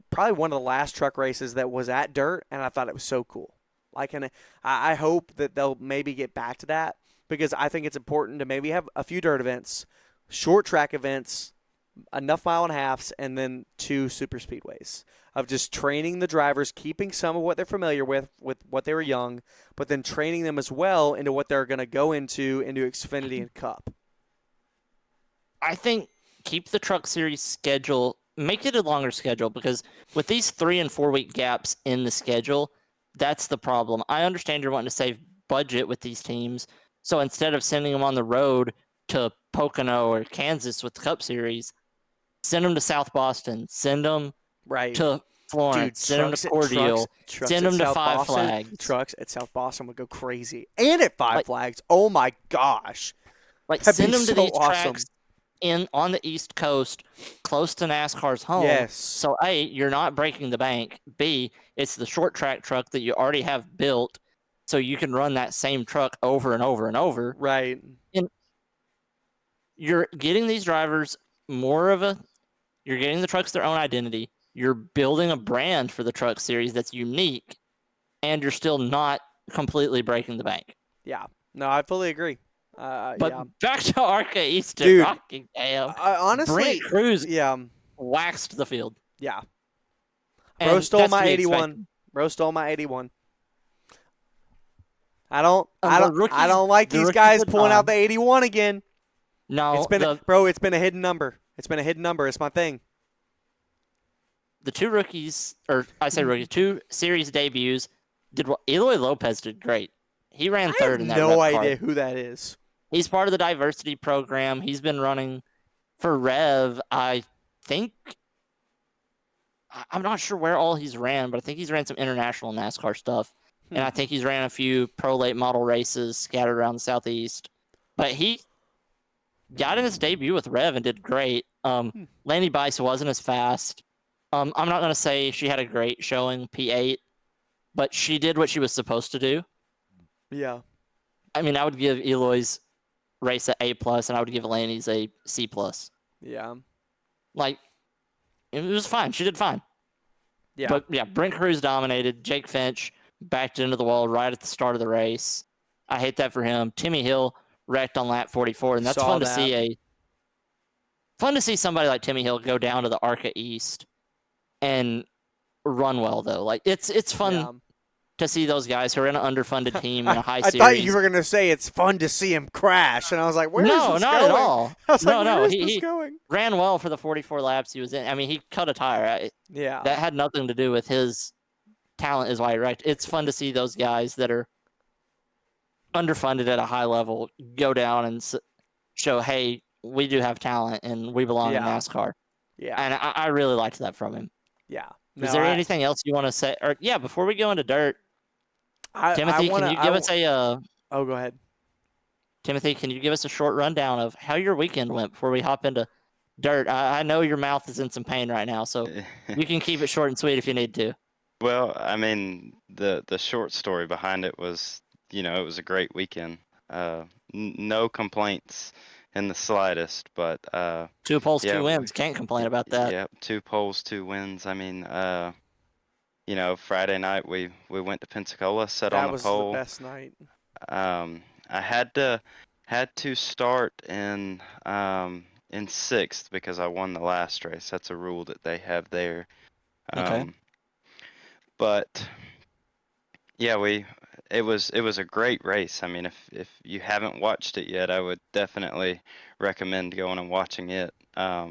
probably one of the last truck races that was at dirt, and I thought it was so cool. Like, and I hope that they'll maybe get back to that because I think it's important to maybe have a few dirt events, short track events, enough mile and a halves, and then 2 super speedways of just training the drivers, keeping some of what they're familiar with what they were young, but then training them as well into what they're going to go into Xfinity and Cup. I think keep the Truck Series schedule, make it a longer schedule, because with these 3 and 4 week gaps in the schedule, that's the problem. I understand you're wanting to save budget with these teams, so instead of sending them on the road to Pocono or Kansas with the Cup Series, send them to South Boston, send them Right. to Dude, Florence, send them to Cordele, send them to Five Flags. Trucks at South Boston would go crazy. And at Five Like- Flags, oh my gosh. Like, That'd send be them to so these awesome. tracks on the East Coast, close to NASCAR's home. Yes. So A, you're not breaking the bank. B, it's the short track truck that you already have built, so you can run that same truck over and over and over. Right. You're getting these drivers you're getting the trucks their own identity. You're building a brand for the Truck Series that's unique, and you're still not completely breaking the bank. Yeah. No, I fully agree. But yeah. back to ARCA East at Dude, Rockingham. Honestly, Brent Cruz yeah. waxed the field. Yeah. And Bro stole that's to my be 81. expected. Bro stole my 81. I don't The like these guys did pulling out fine. the 81 again. No, It's been it's been a hidden number. It's been a hidden number. It's my thing. the 2 rookies, or I say rookies, 2 series debuts did well. Eloy Lopez did great. He ran I third have in that no Rev car. idea who that is. He's part of the diversity program. He's been running for Rev. I think I'm not sure where all he's ran, but I think he's ran some international NASCAR stuff, and I think he's ran a few pro late model races scattered around the Southeast. But he got in his debut with Rev and did great. Lanny Bice wasn't as fast. I'm not going to say she had a great showing, P8, but she did what she was supposed to do. Yeah. I mean, I would give Eloy's race a A+, and I would give Lanny's a C+. Yeah. Like, it was fine. She did fine. Yeah. But, yeah, Brent Cruz dominated. Jake Finch backed into the wall right at the start of the race. I hate that for him. Timmy Hill wrecked on lap 44, and that's Saw fun that. to see fun to see somebody like Timmy Hill go down to the ARCA East and run well, though. Like, it's fun Yeah. to see those guys who are in an underfunded team in a high I series. thought you were going to say it's fun to see him crash, and I was like, where is No, this not going? at all. I was No, like, no, where is he- this he- going? Ran well for the 44 laps he was in. I mean, he cut a tire. Yeah. That had nothing to do with his talent is why he wrecked. It's fun to see those guys that are underfunded at a high level go down and show, hey, we do have talent and we belong in Yeah. NASCAR. Yeah. And I really liked that from him. Yeah. Is there anything else you want to say? Or yeah, before we go into dirt, Timothy, can you give us Oh, go ahead. Timothy, can you give us a short rundown of how your weekend went before we hop into dirt? I know your mouth is in some pain right now, so you can keep it short and sweet if you need to. Well, I mean, the short story behind it was, it was a great weekend. No complaints in the slightest, but 2 poles, yeah, 2 wins. Can't complain about that. yeah, 2 poles, 2 wins. I mean, Friday night we went to Pensacola, set on That the was pole. the best night. I had to start in 6th because I won the last race. That's a rule that they have there. Okay. But yeah, it was a great race. I mean, if you haven't watched it yet, I would definitely recommend going and watching it. I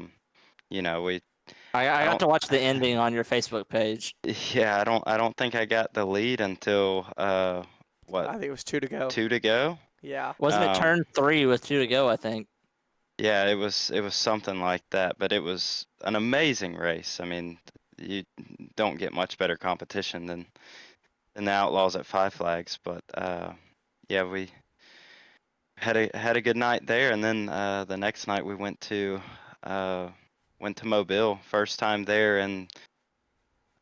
got to watch the ending on your Facebook page. Yeah, I don't think I got the lead until I think it was 2 to go. 2 to go. Yeah. Wasn't it turn 3 with 2 to go, I think? Yeah, it was something like that, but it was an amazing race. I mean, you don't get much better competition than the Outlaws at Five Flags, but yeah, we had a good night there, and then the next night we went to Mobile, first time there in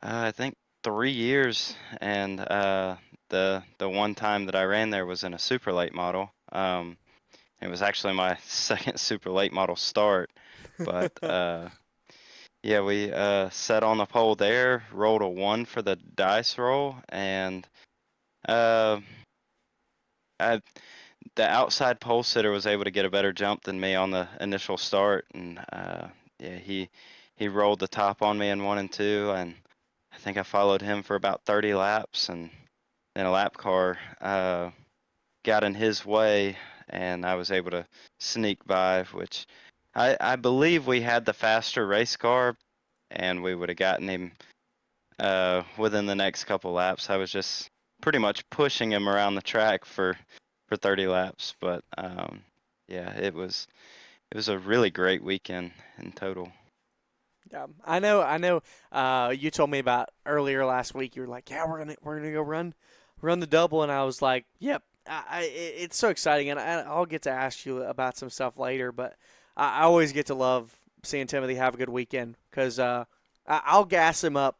I think 3 years, and the one time that I ran there was in a super late model. It was actually my second super late model start, but yeah, we set on the pole there, rolled a 1 for the dice roll, and uh, I, the outside pole sitter was able to get a better jump than me on the initial start, and yeah, he rolled the top on me in 1 and 2, and I think I followed him for about 30 laps, and then a lap car got in his way, and I was able to sneak by, which I believe we had the faster race car, and we would have gotten him within the next couple laps. I was just pretty much pushing him around the track for 30 laps, but yeah, it was a really great weekend in total. Yeah, I know. You told me about earlier last week. You were like, "Yeah, we're gonna go run the double," and I was like, "Yep." It's so exciting, and I'll get to ask you about some stuff later. But I always get to love seeing Timothy have a good weekend because I'll gas him up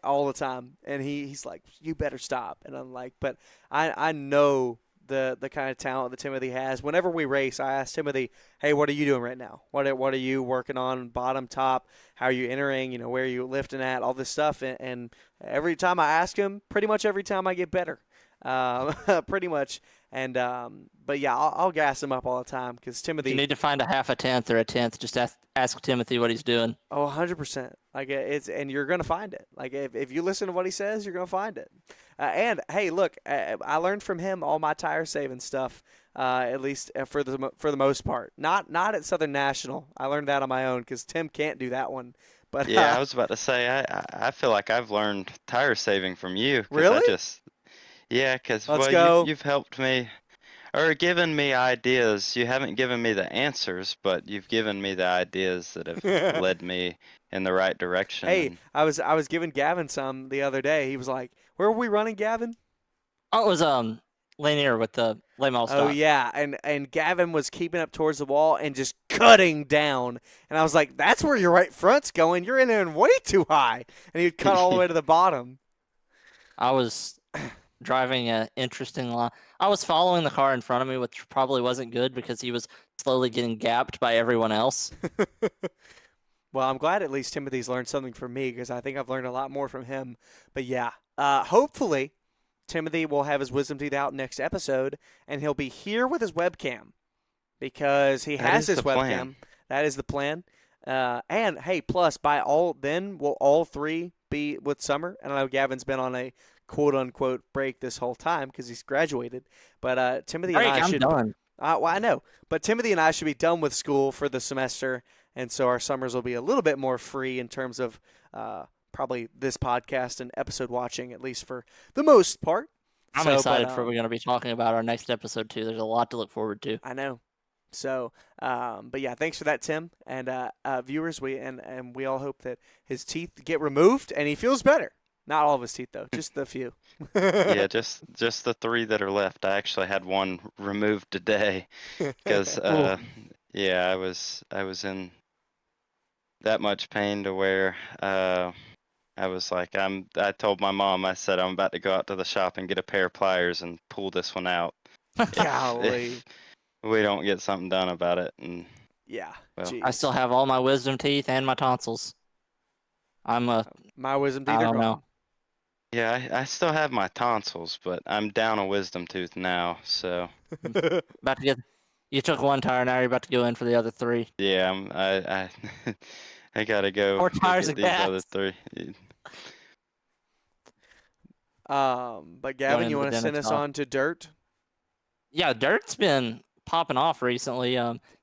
all the time, and he's like, "You better stop," and I'm like, "But I know." The kind of talent that Timothy has. Whenever we race, I ask Timothy, "Hey, what are you doing right now? What are you working on? Bottom, top? How are you entering? You know, where are you lifting at? All this stuff." And every time I ask him, pretty much every time I get better, pretty much. And but yeah, I'll gas him up all the time because Timothy. You need to find a half a tenth or a tenth. Just ask Timothy what he's doing. Oh, 100%. Like it's, and you're gonna find it. Like if you listen to what he says, you're gonna find it. And hey, look, I learned from him all my tire saving stuff. At least for the most part. Not at Southern National. I learned that on my own because Tim can't do that one. But Yeah, I was about to say I feel like I've learned tire saving from you. Really? Yeah, because Let's well, go. you've helped me or given me ideas. You haven't given me the answers, but you've given me the ideas that have led me in the right direction. Hey, And I was giving Gavin some the other day. He was like, "Where were we running, Gavin?" Oh, it was Lanier with the late model Oh stock. yeah, and Gavin was keeping up towards the wall and just cutting down. And I was like, "That's where your right front's going. You're in there way too high." And he'd cut all the way to the bottom. I was driving an interesting line. I was following the car in front of me, which probably wasn't good because he was slowly getting gapped by everyone else. Well, I'm glad at least Timothy's learned something from me because I think I've learned a lot more from him. But yeah, hopefully Timothy will have his wisdom teeth out next episode and he'll be here with his webcam because he That has is his the webcam. plan. That is the plan. And hey, plus we'll all three be with Summer. And I know Gavin's been on a quote unquote break this whole time because he's graduated. But Timothy and I I'm should. done. Well, I know, but Timothy and I should be done with school for the semester, and so our summers will be a little bit more free in terms of probably this podcast and episode watching, at least for the most part. I'm excited for what we're going to be talking about our next episode, too. There's a lot to look forward to. I know. So, but yeah, thanks for that, Tim, and viewers. And we all hope that his teeth get removed and he feels better. Not all of his teeth though, just the few. Yeah, just the 3 that are left. I actually had one removed today because yeah, I was in that much pain to where I was like I told my mom, I said I'm about to go out to the shop and get a pair of pliers and pull this one out Golly. if we don't get something done about it. And Yeah. well, Geez. I still have all my wisdom teeth and my tonsils. My wisdom teeth I are don't gone. know. yeah, I still have my tonsils, but I'm down a wisdom tooth now, so About to get. You took one tire, now you're about to go in for the other 3. yeah, I gotta go More look tires at of these other gas. 3. But Gavin, into you the want to send dentist us off. on to dirt? Yeah, Dirt's been popping off recently.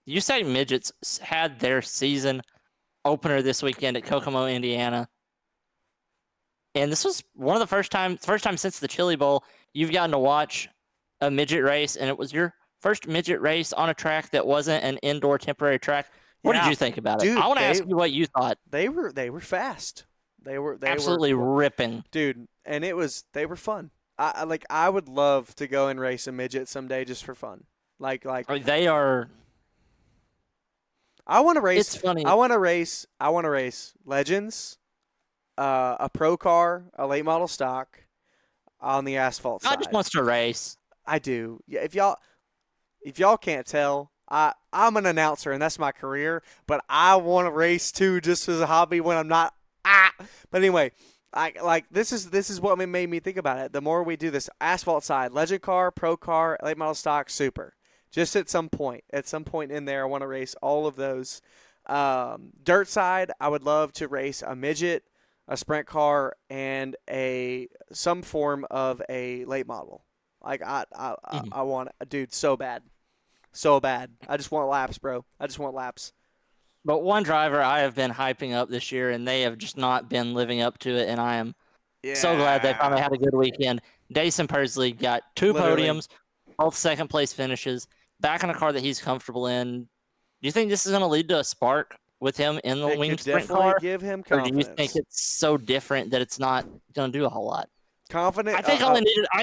USAC Midgets had their season opener this weekend at Kokomo, Indiana. And this was one of the first time since the Chili Bowl you've gotten to watch a midget race, and it was your first midget race on a track that wasn't an indoor temporary track. What did you think about it? Dude, I want to ask you what you thought. They were fast. They were Absolutely ripping, dude, and they were fun. I would love to go and race a midget someday just for fun. Like they are. I want to race. It's funny. I want to race Legends, a pro car, a late model stock, on the asphalt side. I just wants to race. I do. Yeah. If y'all can't tell, I'm an announcer and that's my career. But I want to race too, just as a hobby when I'm not. But anyway, this is what made me think about it. The more we do this asphalt side, legend car, pro car, late model stock, super. Just at some point in there, I want to race all of those. Dirt side, I would love to race a midget, a sprint car, and some form of a late model. Like I want, dude, so bad. I just want laps, bro. I just want laps. But one driver I have been hyping up this year, and they have just not been living up to it, and I am so glad they finally had a good weekend. Dason Pursley got two podiums, both second-place finishes, back in a car that he's comfortable in. Do you think this is going to lead to a spark with him in the winged sprint car? Give him confidence. Or do you think it's so different that it's not going to do a whole lot? Confident. I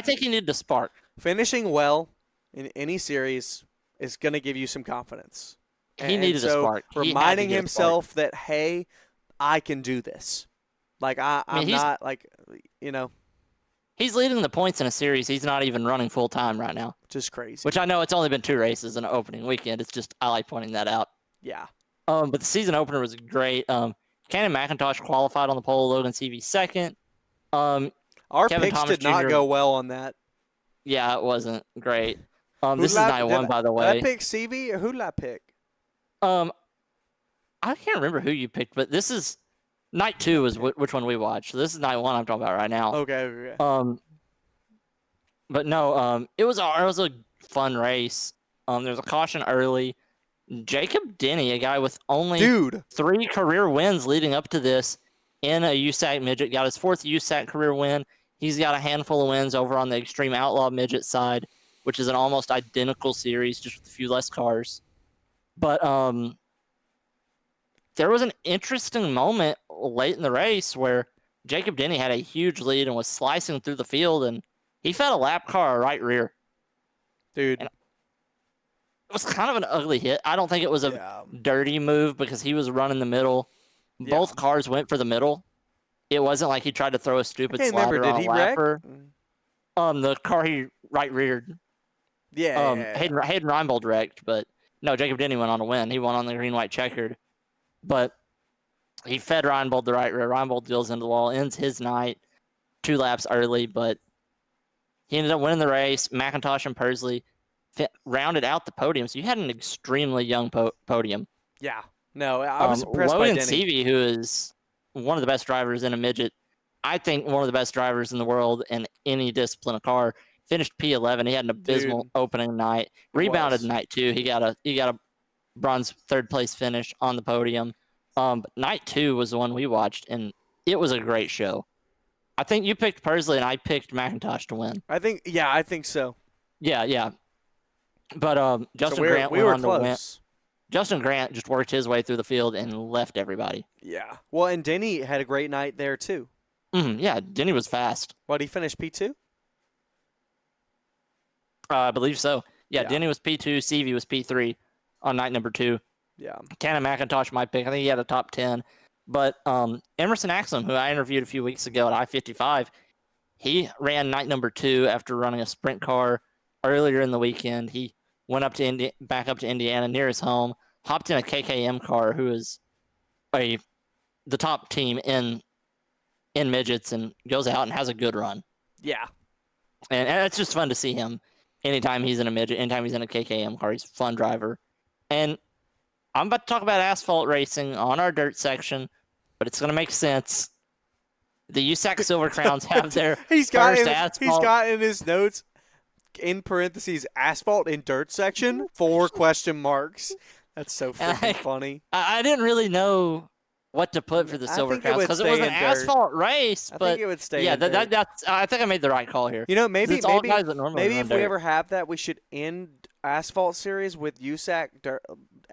think he needed a spark. Finishing well in any series is going to give you some confidence. He needed a spark. Reminding himself that, hey, I can do this. Like, I'm not, like, you know. He's leading the points in a series. He's not even running full time right now. Just crazy. Which I know it's only been 2 races in an opening weekend. It's just, I like pointing that out. Yeah. But the season opener was great. Cannon McIntosh qualified on the pole. Logan Seavey second. Our Kevin picks Thomas did not Jr. go well on that. Yeah, it wasn't great. This is night one, by the way. Did I pick Seavey or who did I pick? I can't remember who you picked, but this is night 2 is which one we watched. So this is night 1 I'm talking about right now. Okay. But no, it was a fun race. There's a caution early. Jacob Denny, a guy with only 3 career wins leading up to this in a USAC Midget, got his 4th USAC career win. He's got a handful of wins over on the Extreme Outlaw Midget side, which is an almost identical series, just with a few less cars. But there was an interesting moment late in the race where Jacob Denny had a huge lead and was slicing through the field, and he fed a lap car right rear. Dude. And it was kind of an ugly hit. I don't think it was a dirty move because he was running the middle. Yeah. Both cars went for the middle. It wasn't like he tried to throw a stupid slider on a lapper. The car he right reared. Hayden Reinbold wrecked, but no, Jacob Denny went on to win. He won on the green-white checkered. But he fed Reinbold the right rear. Reinbold deals into the wall, ends his night 2 laps early, but he ended up winning the race. McIntosh and Pursley rounded out the podium, so you had an extremely young podium. Yeah. No, I was impressed by Denny. Logan Seavey, who is one of the best drivers in a midget, I think one of the best drivers in the world in any discipline of car, finished P11. He had an abysmal opening night. Rebounded night 2. He got a bronze 3rd place finish on the podium. But night 2 was the one we watched, and it was a great show. I think you picked Pursley, and I picked McIntosh to win. I think so. Yeah. But Justin Grant went on to win. Justin Grant just worked his way through the field and left everybody. Yeah. Well, and Denny had a great night there, too. Yeah, Denny was fast. What, he finished P2? I believe so. Yeah, Denny was P2, Seavey was P3 on night number 2. Yeah. Cannon McIntosh my pick. I think he had a top 10. But Emerson Axum, who I interviewed a few weeks ago at I-55, he ran night number 2 after running a sprint car earlier in the weekend. He went up to back up to Indiana near his home, hopped in a KKM car, who is the top team in midgets, and goes out and has a good run. Yeah. And it's just fun to see him anytime he's in a midget, anytime he's in a KKM car. He's a fun driver. And I'm about to talk about asphalt racing on our dirt section, but it's going to make sense. The USAC Silver Crowns have their asphalt. He's got in his notes, in parentheses, asphalt in dirt section, 4 question marks. That's so freaking funny. I didn't really know what to put for the Silver Crowns because it was an asphalt race. But I think it would stay. Yeah, that's. I think I made the right call here. You know, maybe if we ever have that, we should end asphalt series with USAC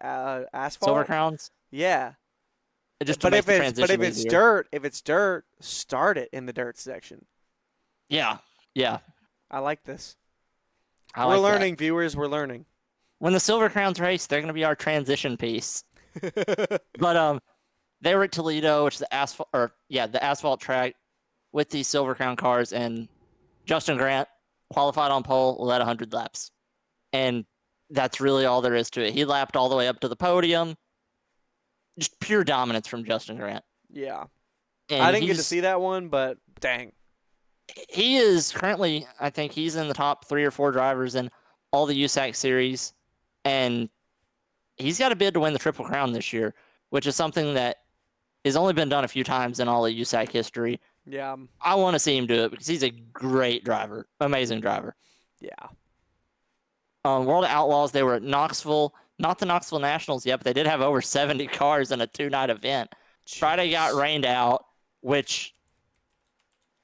asphalt. Silver Crowns. Yeah. Just to But make if the it's transition easier. if it's dirt, start it in the dirt section. Yeah. Yeah. I like this. I We're like that. learning, viewers. We're learning. When the Silver Crowns race, they're going to be our transition piece. But they were at Toledo, which is the asphalt track with these Silver Crown cars, and Justin Grant qualified on pole, led 100 laps. And that's really all there is to it. He lapped all the way up to the podium. Just pure dominance from Justin Grant. Yeah. And I didn't get to see that one, but dang. He is currently, I think he's in the top 3 or 4 drivers in all the USAC series. And he's got a bid to win the Triple Crown this year, which is something that has only been done a few times in all of USAC history. Yeah. I want to see him do it because he's a great driver, amazing driver. Yeah. World of Outlaws, they were at Knoxville, not the Knoxville Nationals yet, but they did have over 70 cars in a 2-night event. Jeez. Friday got rained out, which,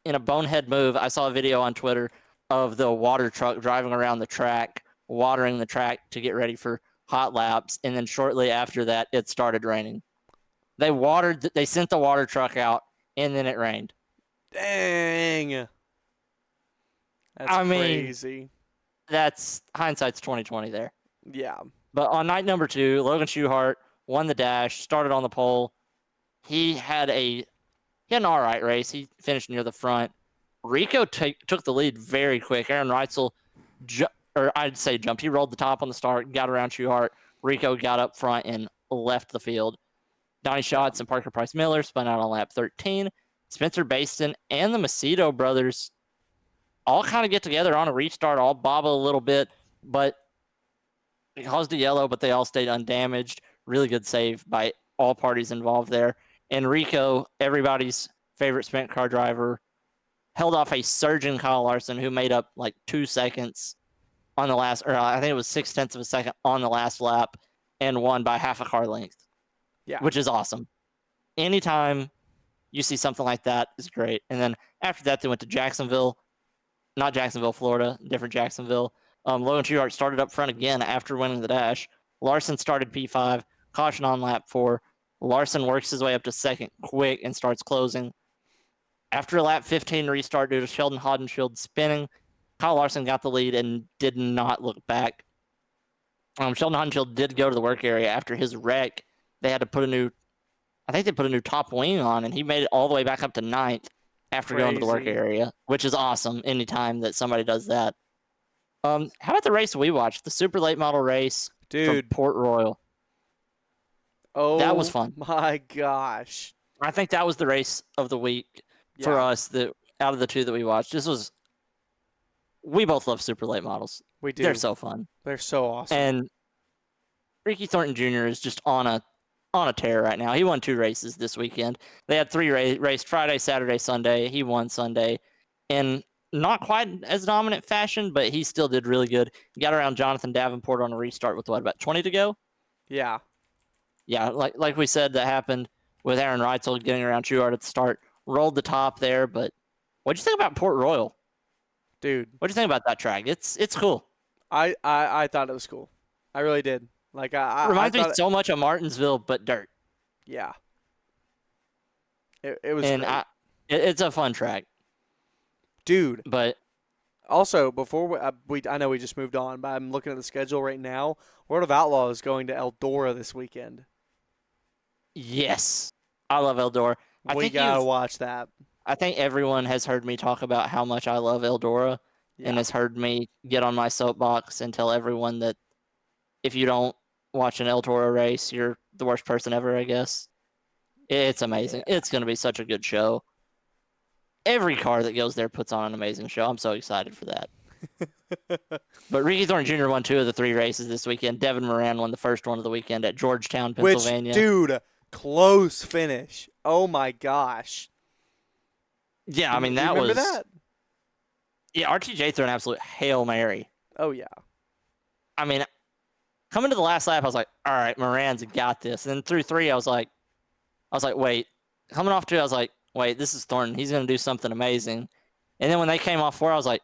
in a bonehead move, I saw a video on Twitter of the water truck driving around the track, watering the track to get ready for hot laps, and then shortly after that, it started raining. They sent the water truck out, and then it rained. Dang. That's crazy. That's hindsight's 2020 there. Yeah. But on night number 2, Logan Schuchart won the dash, started on the pole. He had an all right race. He finished near the front. Rico took the lead very quick. Aaron Reitzel, jumped. He rolled the top on the start, got around Schuchart. Rico got up front and left the field. Donnie Schatz and Parker Price Miller spun out on lap 13. Spencer Baston and the Macedo brothers all kind of get together on a restart, all bobble a little bit, but it caused a yellow, but they all stayed undamaged. Really good save by all parties involved there. And Rico, everybody's favorite sprint car driver, held off a surging Kyle Larson who made up like 2 seconds on the last, or I think it was 0.6 of a second on the last lap, and won by half a car length. Yeah. Which is awesome. Anytime you see something like that is great. And then after that, they went to Jacksonville, not Jacksonville, Florida, different Jacksonville. Logan Schuchart started up front again after winning the dash. Larson started P5, caution on lap 4. Larson works his way up to second quick and starts closing. After lap 15 restart due to Sheldon Hodenshield spinning, Kyle Larson got the lead and did not look back. Sheldon Hodenshield did go to the work area after his wreck. They had to put a new top wing on, and he made it all the way back up to 9th after going to the work area, which is awesome anytime that somebody does that. How about the race we watched, the super late model race from Port Royal? Oh, that was fun. My gosh. I think that was the race of the week for us, that out of the 2 that we watched. We both love super late models. We do. They're so fun. They're so awesome. And Ricky Thornton Jr. is just on a tear right now. He won 2 races this weekend. They had 3 raced Friday, Saturday, Sunday. He won Sunday in not quite as dominant fashion, but he still did really good. He got around Jonathan Davenport on a restart with about 20 to go? Yeah. Yeah, like we said, that happened with Aaron Reitzel getting around Schuchart at the start. Rolled the top there, but what'd you think about Port Royal? Dude. What'd you think about that track? It's cool. I thought it was cool. I really did. Like it reminds me so much of Martinsville, but dirt. Yeah. It was. And it's a fun track, dude. But also, before I know we just moved on, but I'm looking at the schedule right now. World of Outlaws is going to Eldora this weekend. Yes, I love Eldora. We gotta watch that. I think everyone has heard me talk about how much I love Eldora, and has heard me get on my soapbox and tell everyone that if you don't watch an Eldora race, you're the worst person ever, I guess. It's amazing. Yeah. It's going to be such a good show. Every car that goes there puts on an amazing show. I'm so excited for that. But Ricky Thornton Jr. won 2 of the 3 races this weekend. Devin Moran won the first one of the weekend at Georgetown, Pennsylvania. Which, dude, close finish. Oh, my gosh. Yeah, I mean, that was... Remember that? Yeah, RTJ threw an absolute Hail Mary. Oh, yeah. I mean, coming to the last lap, I was like, all right, Moran's got this. And then through 3, I was like, wait. Coming off 2, I was like, wait, this is Thornton. He's going to do something amazing. And then when they came off 4, I was like,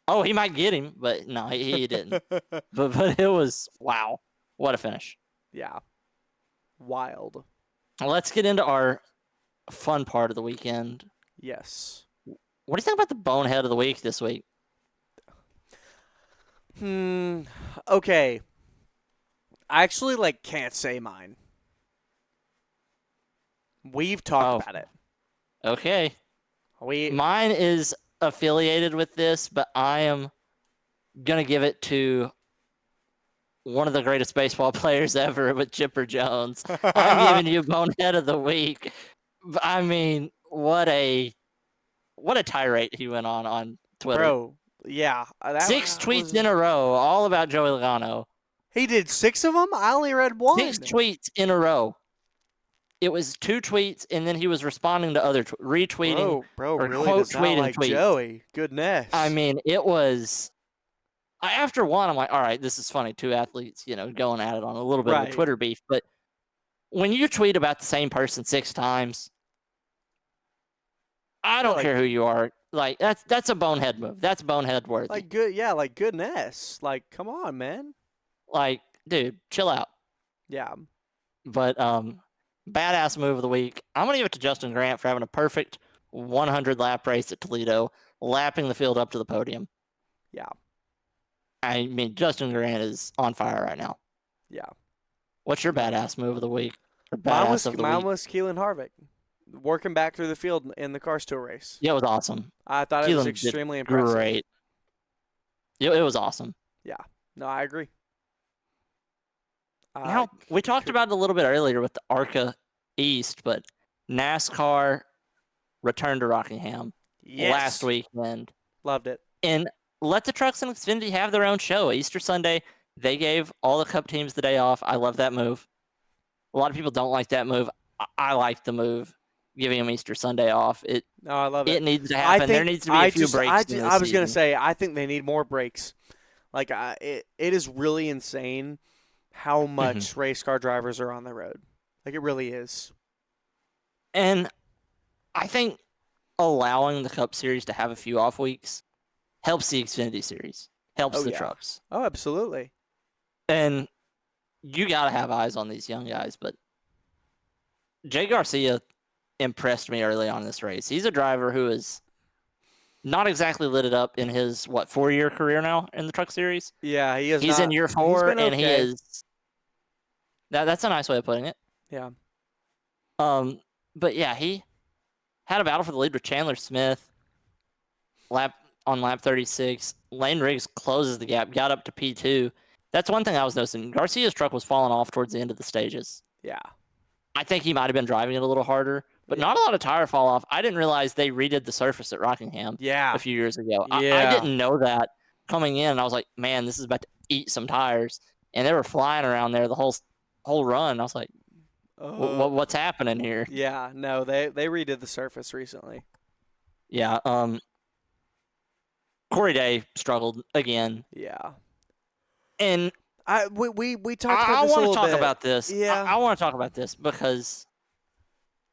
Oh, he might get him, but no, he didn't. But it was, wow, what a finish. Yeah. Wild. Let's get into our fun part of the weekend. Yes. What do you think about the bonehead of the week this week? Okay. I actually can't say mine. We've talked about it. Okay. We Mine is affiliated with this, but I am going to give it to one of the greatest baseball players ever with Chipper Jones. I'm giving you bonehead of the week. I mean, what a tirade he went on Twitter. Bro, yeah. 6 tweets in a row, all about Joey Logano. He did 6 of them? I only read 1. 6 tweets in a row. It was 2 tweets, and then he was responding to other retweeting. Bro, or really quote does not tweeting like tweets. Joey. Goodness. I mean, it was. After one, I'm like, all right, this is funny. 2 athletes, going at it on a little bit of a Twitter beef. But when you tweet about the same person 6 times, I don't care who you are. Like that's a bonehead move. That's bonehead worthy. Goodness. Come on, man. Dude, chill out. Yeah. But badass move of the week. I'm gonna give it to Justin Grant for having a perfect 100 lap race at Toledo, lapping the field up to the podium. Yeah. I mean, Justin Grant is on fire right now. Yeah. What's your badass move of the week? Or Mine badass was, of the mine week? was Keelan Harvick, working back through the field in the Cars Tour race. Yeah, it was awesome. I thought it was Keelan extremely did impressive. Great. It was awesome. Yeah. No, I agree. Now, we talked about it a little bit earlier with the ARCA East, but NASCAR returned to Rockingham last weekend. Loved it. And let the trucks and Xfinity have their own show. Easter Sunday, they gave all the Cup teams the day off. I love that move. A lot of people don't like that move. I like the move, giving them Easter Sunday off. I love it. It needs to happen. There needs to be a few breaks. I was going to say, I think they need more breaks. It is really insane how much race car drivers are on the road. It really is. And I think allowing the Cup Series to have a few off weeks helps the Xfinity Series, helps the trucks. Oh, absolutely. And you got to have eyes on these young guys. But Jay Garcia impressed me early on in this race. He's a driver who is not exactly lit it up in his, 4-year career now in the Truck Series? Yeah, he is. He's in year 4, and he is. That's a nice way of putting it. Yeah. But yeah, he had a battle for the lead with Chandler Smith. On lap 36, Lane Riggs closes the gap, got up to P2. That's one thing I was noticing. Garcia's truck was falling off towards the end of the stages. Yeah. I think he might have been driving it a little harder, but not a lot of tire fall off. I didn't realize they redid the surface at Rockingham a few years ago. I didn't know that coming in. I was like, man, this is about to eat some tires. And they were flying around there the whole run. I was like, what's happening here? Yeah, no, they redid the surface recently. Yeah. Corey Day struggled again. Yeah. And we talked about this a little bit. I want to talk about this. Yeah. I want to talk about this because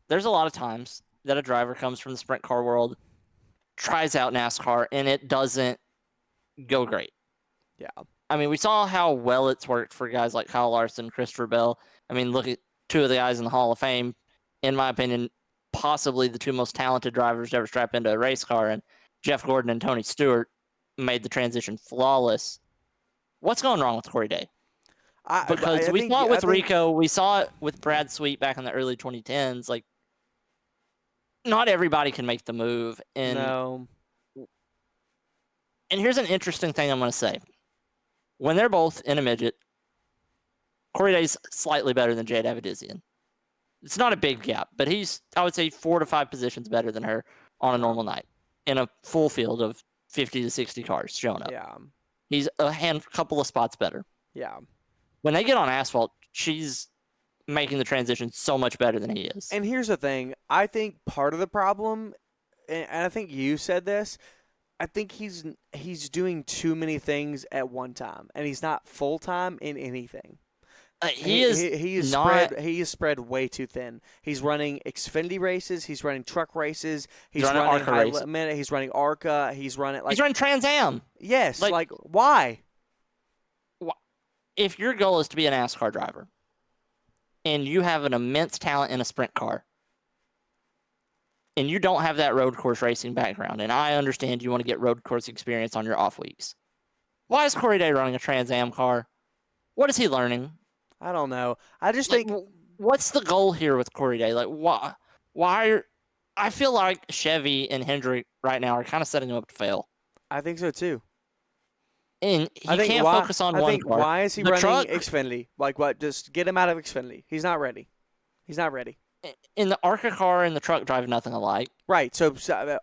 there's a lot of times that a driver comes from the sprint car world, tries out NASCAR, and it doesn't go great. Yeah. I mean, we saw how well it's worked for guys like Kyle Larson, Christopher Bell. I mean, look at 2 of the guys in the Hall of Fame, in my opinion, possibly the 2 most talented drivers to ever strap into a race car, and Jeff Gordon and Tony Stewart made the transition flawless. What's going wrong with Corey Day? Because we saw it with Rico. We saw it with Brad Sweet back in the early 2010s. Not everybody can make the move. No. And here's an interesting thing I'm going to say. When they're both in a midget, Corey Day's slightly better than Jade Avedizian. It's not a big gap, but he's, I would say, 4 to 5 positions better than her on a normal night in a full field of 50 to 60 cars showing up. Yeah. He's a couple of spots better. Yeah. When they get on asphalt, she's making the transition so much better than he is. And here's the thing. I think part of the problem, and I think you said this, I think he's doing too many things at one time, and he's not full-time in anything. He is he is not. spread way too thin. He's running Xfinity races. He's running truck races. He's running running ARCA high races. limit. He's running ARCA. He's running He's running Trans Am. yes. like- Like why? If your goal is to be a NASCAR driver, and you have an immense talent in a sprint car, and you don't have that road course racing background, and I understand you want to get road course experience on your off weeks, why is Corey Day running a Trans Am car? What is he learning? I don't know. I just Like, think what's the goal here with Corey Day? Like, why? I feel like Chevy and Hendrick right now are kind of setting him up to fail. I think so too. And he can't focus on one car. Why is he The running truck- Xfinity? Like what? Just get him out of Xfinity. He's not ready. He's not ready. In the ARCA car and the truck drive nothing alike. Right. So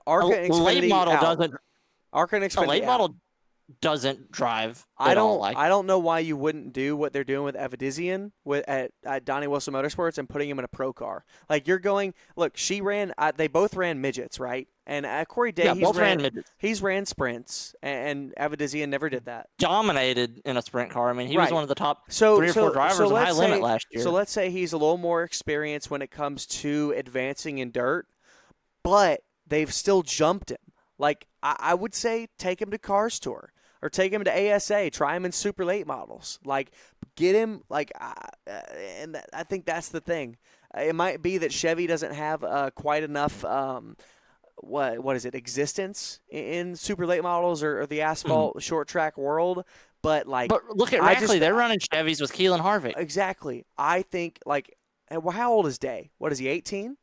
ARCA and A late Xfinity model out. doesn't. ARCA and A Xfinity late out. model doesn't drive. I at all don't. like. I don't know why you wouldn't do what they're doing with Evadizian at Donnie Wilson Motorsports and putting him in a pro car. Like you're going. Look, she ran. They both ran midgets, right? And Corey Day, Yeah, both ran midgets. He's ran sprints, and Evadizian never did that. Dominated in a sprint car. I mean, he was Right. one of the top So 3 or 4 drivers in high let's limit say- last year. So let's say he's a little more experienced when it comes to advancing in dirt, but they've still jumped him. Like I would say, take him to Cars Tour or take him to ASA. Try him in super late models. Like get him like, I think that's the thing. It might be that Chevy doesn't have quite enough. What is it? Existence in super late models or the asphalt short track world. But like, but look at I Rackley. just- They're running Chevys with Keelan Harvick. exactly. I think like, well, how old is Day? What is he? 18.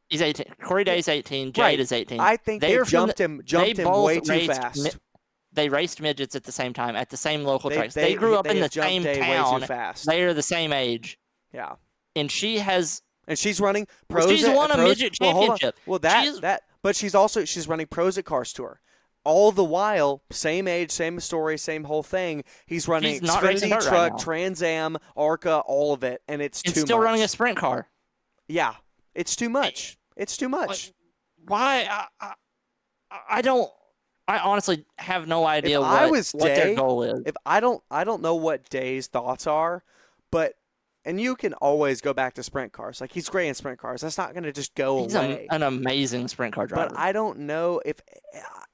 He's 18. Corey Day's 18. Jade Right. is 18. I think they are from jumped him they both way too raced fast. They raced midgets at the same time at the same local tracks. They They grew up they in the have jumped same Day town. way too fast. They are the same age, Yeah, and she has. and she's running Well, pros. she's won a pros, midget well, hold on. championship. Well, She's- but she's running pros at Cars Tour. All the while, same age, same story, same whole thing. He's running She's not racing Xfinity dirt right truck, now. Trans Am, ARCA, all of it, and it's And too still much. running a sprint car. Yeah, it's too much. It's too much. Why? I don't. I honestly have no idea If I what, was what their Day, goal is. If I don't know what Day's thoughts are, but and you can always go back to sprint cars. Like he's great in sprint cars. That's not going to just go He's away. an amazing sprint car driver. But I don't know if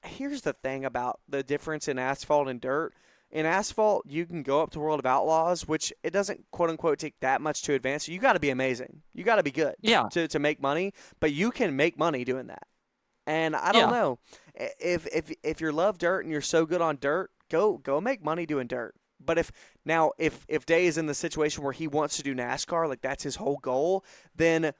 here's the thing about the difference in asphalt and dirt. In asphalt, you can go up to World of Outlaws, which it doesn't quote unquote take that much to advance. So you got to be amazing. You got to be good. Yeah. To make money, but you can make money doing that. And I don't know if you love dirt and you're so good on dirt, go make money doing dirt. But if Day is in the situation where he wants to do NASCAR, like that's his whole goal, then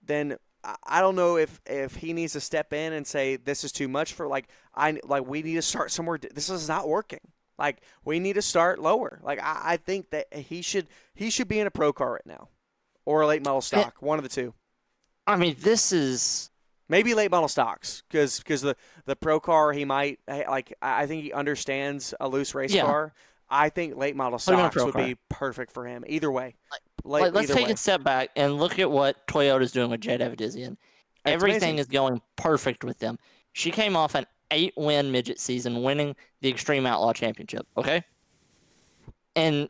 I don't know if he needs to step in and say this is too much for we need to start somewhere. This is not working. Like we need to start lower. Like I think that he should be in a pro car right now, or a late model stock, one of the two. I mean, this is. Maybe late model stocks, because the pro car he might like. I think he understands a loose race car. I think late model Put him in a stocks pro would car. be perfect for him. Either way, Let's either take way. a step back and look at what Toyota's doing with Jade Evadizian. Everything amazing. is going perfect with them. She came off an 8-win midget season, winning the Extreme Outlaw Championship. Okay, and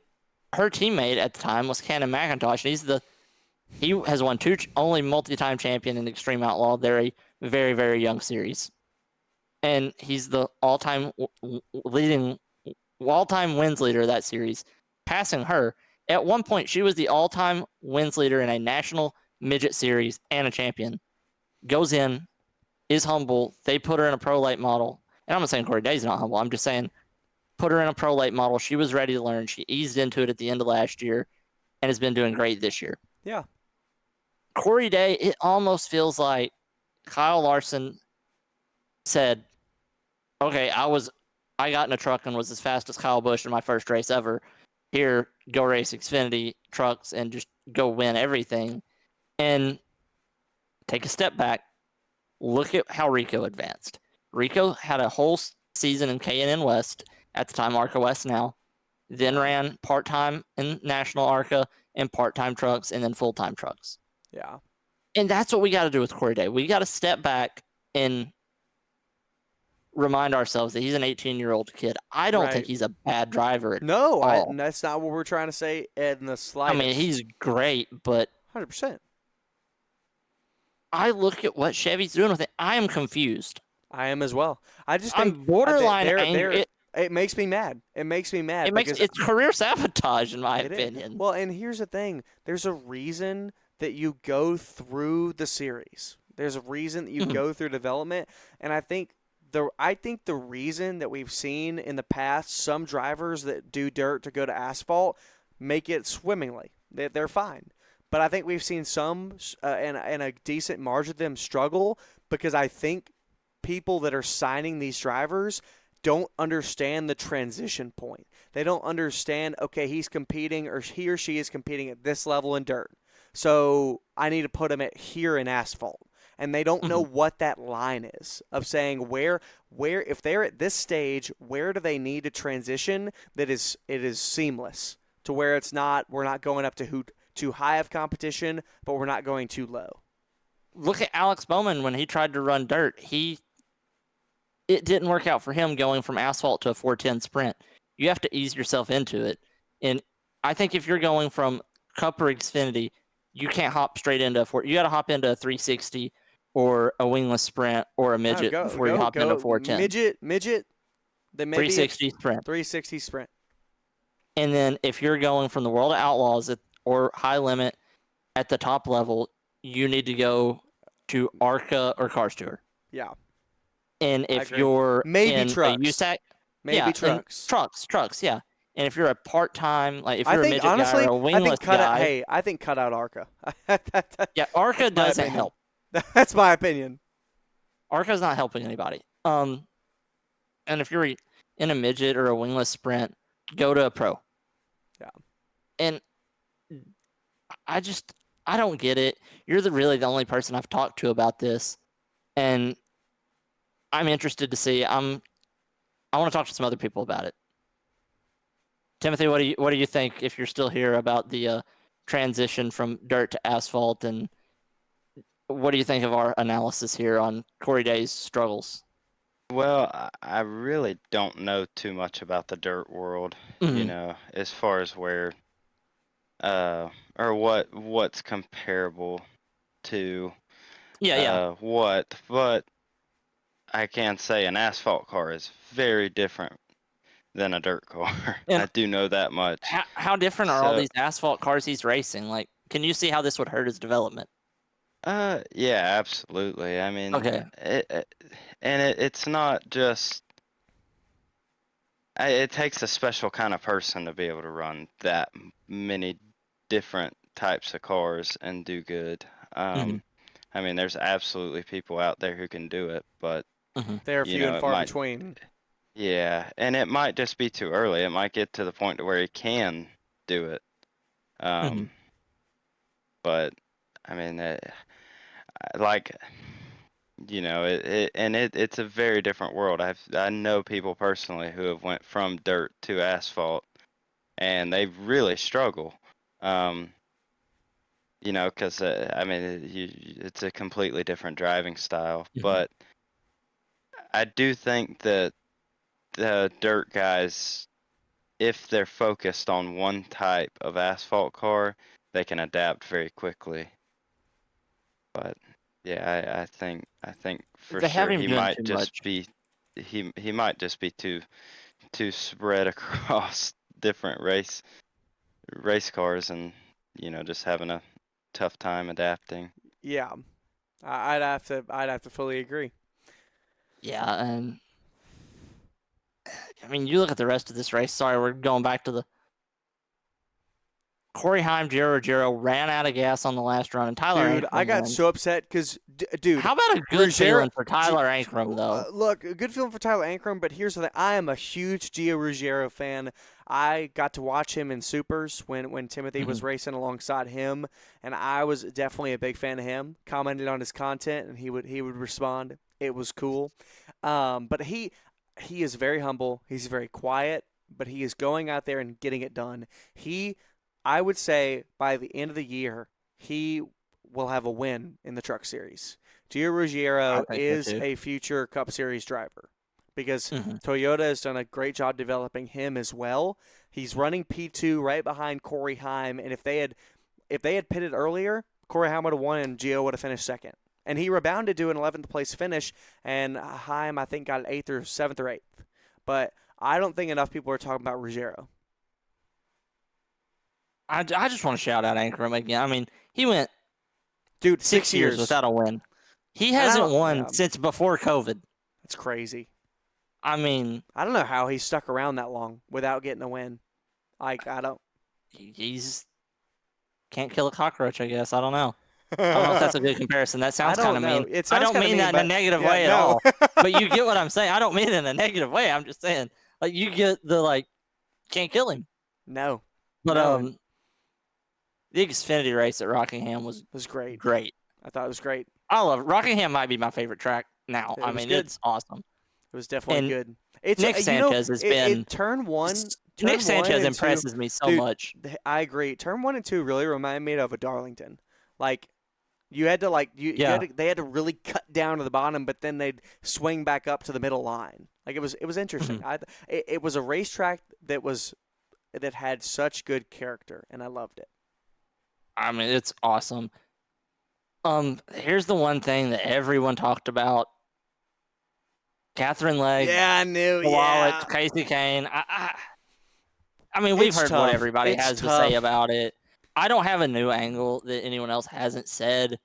her teammate at the time was Cannon McIntosh. He has won only multi-time champion in Extreme Outlaw. They're a very, very young series. And he's the all-time wins leader of that series, passing her. At one point, she was the all-time wins leader in a national midget series and a champion. Goes in, is humble. They put her in a pro late model. And I'm not saying Corey Day's not humble. I'm just saying put her in a pro late model. She was ready to learn. She eased into it at the end of last year and has been doing great this year. Yeah. Corey Day, it almost feels like Kyle Larson said, okay, I got in a truck and was as fast as Kyle Busch in my first race ever. Here, go race Xfinity trucks and just go win everything. And take a step back. Look at how Rico advanced. Rico had a whole season in K&N West, at the time ARCA West now, then ran part-time in National ARCA and part-time trucks and then full-time trucks. Yeah. And that's what we got to do with Corey Day. We got to step back and remind ourselves that he's an 18-year-old kid. I don't think Right. he's a bad driver at No, all. that's not what we're trying to say in the I slightest. mean, he's great, but 100%. I look at what Chevy's doing with it. I am confused. I am as well. I just think I'm borderline angry. It makes me mad. It makes me mad because It's career sabotage, in my it is. opinion. Well, and here's the thing. There's a reason that you go through the series. There's a reason that you go through development, and I think the reason that we've seen in the past some drivers that do dirt to go to asphalt make it swimmingly. They're fine. But I think we've seen some and a decent margin of them struggle because I think people that are signing these drivers don't understand the transition point. They don't understand, okay, he's competing or he or she is competing at this level in dirt. So I need to put him at here in asphalt. And they don't know what that line is of saying where if they're at this stage, where do they need to transition that it is seamless to where it's not, we're not going up to too high of competition, but we're not going too low. Look at Alex Bowman when he tried to run dirt. It didn't work out for him going from asphalt to a 410 sprint. You have to ease yourself into it. And I think if you're going from Cup or Xfinity, you can't hop straight into you got to hop into a 360 or a wingless sprint or a midget before you hop into a 410. Midget, then maybe 360 sprint. 360 sprint. And then if you're going from the World of Outlaws or high limit at the top level, you need to go to ARCA or Cars Tour. Yeah. And if you're maybe in trucks, a USAC, maybe trucks, yeah. And if you're a part-time, like if you're I think, a midget honestly, guy or a wingless guy, I think cut out ARCA. yeah, ARCA doesn't help. That's my opinion. ARCA's not helping anybody. And if you're in a midget or a wingless sprint, go to a pro. Yeah. And I don't get it. You're really the only person I've talked to about this, and I'm interested to see. I want to talk to some other people about it. Timothy, what do you think, if you're still here, about the transition from dirt to asphalt, and what do you think of our analysis here on Corey Day's struggles? Well, I really don't know too much about the dirt world, you know, as far as where or what's comparable to what, but I can say an asphalt car is very different than a dirt car. And I do know that much. How different are all these asphalt cars he's racing? Like, can you see how this would hurt his development? Yeah, absolutely. I mean, Okay. It's not just. It takes a special kind of person to be able to run that many different types of cars and do good. I mean, there's absolutely people out there who can do it, but they're few and far between. Yeah, and it might just be too early. It might get to the point to where he can do it. But I mean, like, you know, it's a very different world. I know people personally who have went from dirt to asphalt, and they really struggle. You know, because I mean, it's a completely different driving style. But I do think that the dirt guys, if they're focused on one type of asphalt car, they can adapt very quickly. But yeah, I think for sure he might just be he might just be too spread across different race cars, and you know, just having a tough time adapting. Yeah, I'd have to fully agree. Yeah, and I mean, you look at the rest of this race. Sorry, we're going back to the Corey Heim, Giro Ruggiero ran out of gas on the last run, and Tyler Ankrum I got so upset because, dude. How about a good feeling for Tyler Ankrum, though? Look, a good feeling for Tyler Ankrum, but here's the thing. I am a huge Gio Ruggiero fan. I got to watch him in Supers when Timothy was racing alongside him, and I was definitely a big fan of him. Commented on his content, and he would respond. It was cool. But he is very humble. He's very quiet, but he is going out there and getting it done. I would say by the end of the year, he will have a win in the Truck Series. Gio Ruggiero is a future Cup Series driver. because Mm-hmm. Toyota has done a great job developing him as well. He's running P2 right behind Corey Heim, and if they had pitted earlier, Corey Heim would have won and Gio would have finished second. And he rebounded to an 11th place finish, and Heim, I think, got 8th or 7th or 8th. But I don't think enough people are talking about Ruggiero. I just want to shout out Ankrum again. I mean, he went Dude, 6 years without a win. He hasn't won since before COVID. That's crazy. I mean, I don't know how he stuck around that long without getting a win. Like, I don't. he's can't kill a cockroach, I guess. I don't know. I don't know if that's a good comparison. That sounds kind of mean. I don't mean that in a negative way at all. But you get what I'm saying. I don't mean it in a negative way. I'm just saying, like, you get the, can't kill him. No. But, the Xfinity race at Rockingham was great. Great. I thought it was great. I love it. Rockingham might be my favorite track now. I mean, it's awesome. It was definitely good. Nick Sanchez has been turn one. Nick Sanchez impresses me so much. I agree. Turn 1 and 2 really remind me of a Darlington. Like, you had to they had to really cut down to the bottom, but then they'd swing back up to the middle line. Like, it was interesting. Mm-hmm. It was a racetrack that had such good character, and I loved it. I mean, it's awesome. Here's the one thing that everyone talked about. Catherine Legg. Yeah, I knew. Wallet, Casey Kane. I mean, we've heard what everybody has to say about it. I don't have a new angle that anyone else hasn't said,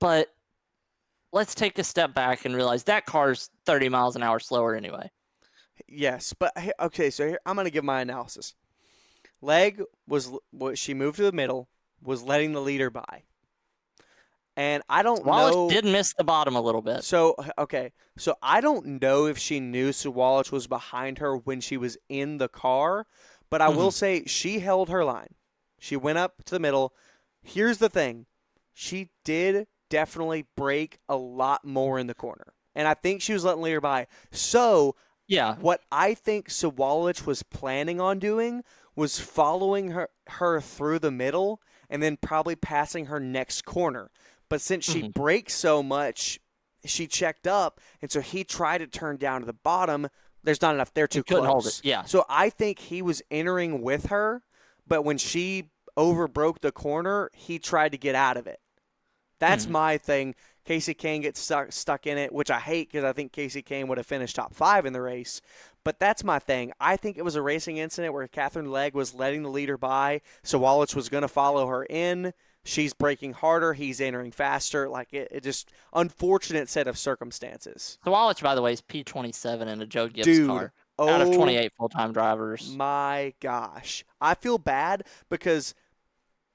but let's take a step back and realize that car's 30 miles an hour slower anyway. Yes, but okay, so here, I'm going to give my analysis. Legg she moved to the middle, was letting the leader by. And I don't know. Sawallisch did miss the bottom a little bit. So, okay. So I don't know if she knew Sawallisch was behind her when she was in the car, but I will say she held her line. She went up to the middle. Here's the thing. She did definitely brake a lot more in the corner. And I think she was letting the leader by. So, yeah, what I think Sawallisch was planning on doing was following her through the middle and then probably passing her next corner. But since she braked so much, she checked up, and so he tried to turn down to the bottom. There's not enough there, too close. Couldn't hold it. Yeah. So I think he was entering with her, but when she overbroke the corner, he tried to get out of it. That's my thing. Casey Kane gets stuck in it, which I hate because I think Casey Kane would have finished top 5 in the race. But that's my thing. I think it was a racing incident where Catherine Legg was letting the leader by, so Sawallisch was going to follow her in. She's braking harder. He's entering faster. Like, it just unfortunate set of circumstances. Sawallisch, by the way, is P27 in a Joe Gibbs car. Out of 28 full-time drivers. My gosh. I feel bad because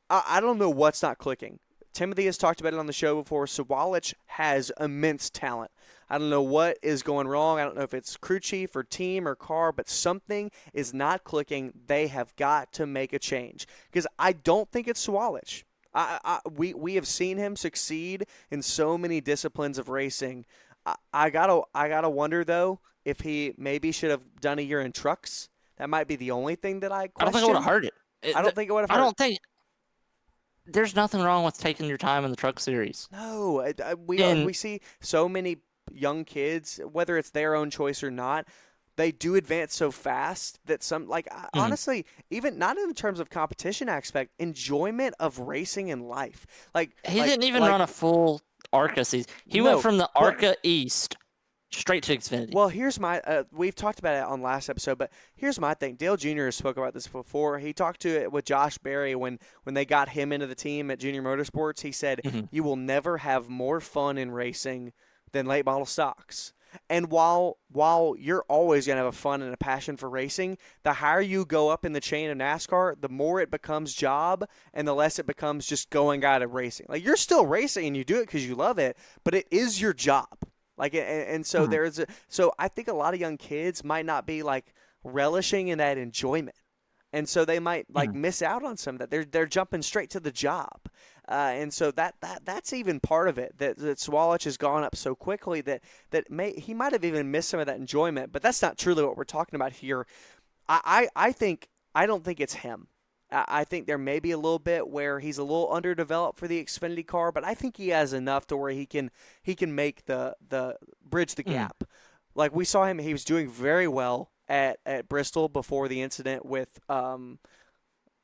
I don't know what's not clicking. Timothy has talked about it on the show before. Sawallisch has immense talent. I don't know what is going wrong. I don't know if it's crew chief or team or car, but something is not clicking. They have got to make a change because I don't think it's Sawallisch. We have seen him succeed in so many disciplines of racing. I gotta wonder though if he maybe should have done a year in trucks. That might be the only thing that I question. I don't think it would have hurt it. I don't think it would have hurt. I don't think there's nothing wrong with taking your time in the truck series. No, we see so many young kids, whether it's their own choice or not, they do advance so fast that honestly, even not in terms of competition aspect, enjoyment of racing in life. He didn't even run a full ARCA season. He went from the ARCA East straight to Xfinity. Well, here's my we've talked about it on last episode, but here's my thing. Dale Jr. spoke about this before. He talked to it with Josh Berry when they got him into the team at Junior Motorsports. He said, you will never have more fun in racing than late model stocks. And while you're always going to have a fun and a passion for racing, the higher you go up in the chain of NASCAR, the more it becomes job and the less it becomes just going out of racing. Like, you're still racing and you do it because you love it, but it is your job. So I think a lot of young kids might not be relishing in that enjoyment. And so they might miss out on some of that. They're jumping straight to the job. And so that's even part of it, that Sawallisch has gone up so quickly that he might have even missed some of that enjoyment. But that's not truly what we're talking about here. I don't think it's him. I think there may be a little bit where he's a little underdeveloped for the Xfinity car, but I think he has enough to where he can make the bridge the gap. Like we saw him, he was doing very well at Bristol before the incident with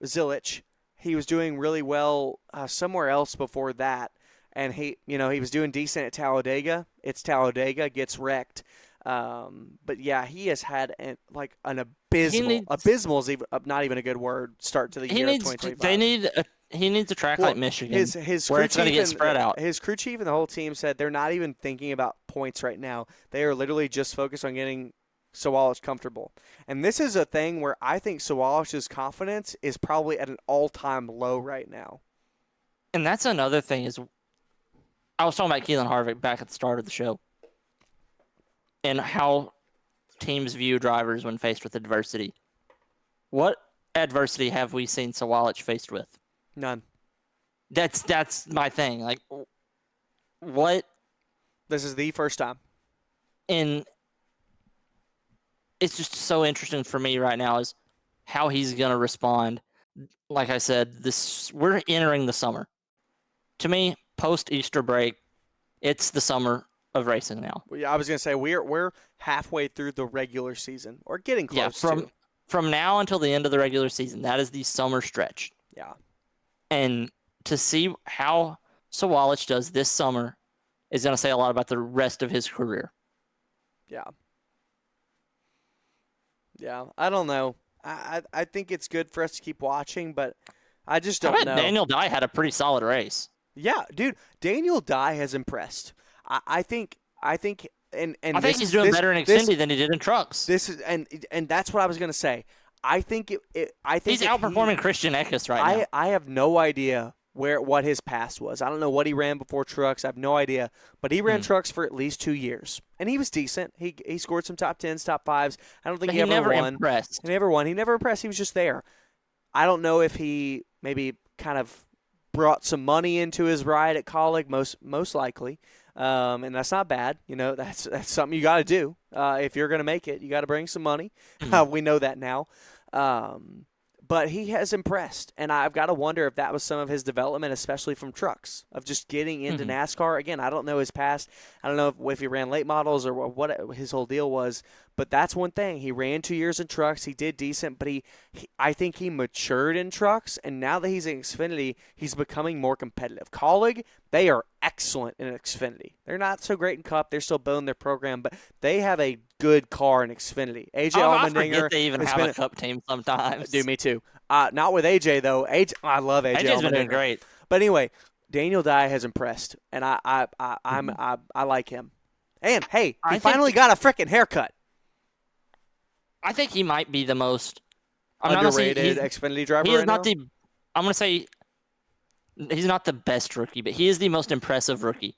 Zilich. He was doing really well somewhere else before that, and he was doing decent at Talladega. It's Talladega, gets wrecked. But yeah, he has had an abysmal is even not even a good word, start to the year of 2025. He needs a track like Michigan, his where crew it's going to chief get spread out. His crew chief and the whole team said they're not even thinking about points right now. They are literally just focused on getting Sawalich comfortable. And this is a thing where I think Sawalich's confidence is probably at an all-time low right now. And that's another thing is, I was talking about Keelan Harvick back at the start of the show, and how teams view drivers when faced with adversity. What adversity have we seen Sawalich faced with? None. That's my thing. Like, what? This is the first time. And it's just so interesting for me right now is how he's going to respond. Like I said, we're entering the summer. To me, post-Easter break, it's the summer of racing now. Well, yeah, I was going to say we're halfway through the regular season, or getting close to. From now until the end of the regular season, that is the summer stretch. Yeah. And to see how Sawalich does this summer is going to say a lot about the rest of his career. Yeah. Yeah, I don't know. I think it's good for us to keep watching, but I just don't know. Daniel Dye had a pretty solid race. Yeah, dude, Daniel Dye has impressed. I think and I think he's doing better in Xfinity than he did in trucks. This is and that's what I was gonna say. I think he's outperforming Christian Eckes right now. I have no idea what his past was. I don't know what he ran before trucks. I have no idea. But he ran trucks for at least 2 years, and he was decent. He scored some top 10s, top 5s. I don't think he ever won. Impressed. He never won. He never impressed. He was just there. I don't know if he maybe kind of brought some money into his ride at Colleague, most likely. And that's not bad. That's something you got to do. If you're going to make it, you got to bring some money. We know that now. But he has impressed, and I've got to wonder if that was some of his development, especially from trucks, of just getting into NASCAR. Again, I don't know his past. I don't know if he ran late models or what his whole deal was, but that's one thing. He ran 2 years in trucks. He did decent, but I think he matured in trucks, and now that he's in Xfinity, he's becoming more competitive. Colleague, they are excellent in Xfinity. They're not so great in Cup. They're still building their program, but they have a good car in Xfinity. AJ Allmendinger. I forget they even have a Cup team sometimes. Dude, me too. Not with AJ though. I love AJ. AJ's been doing great. But anyway, Daniel Dye has impressed, and I like him. And hey, he finally got a freaking haircut. I think he might be the most underrated Xfinity driver. He is right not now? I'm gonna say he's not the best rookie, but he is the most impressive rookie.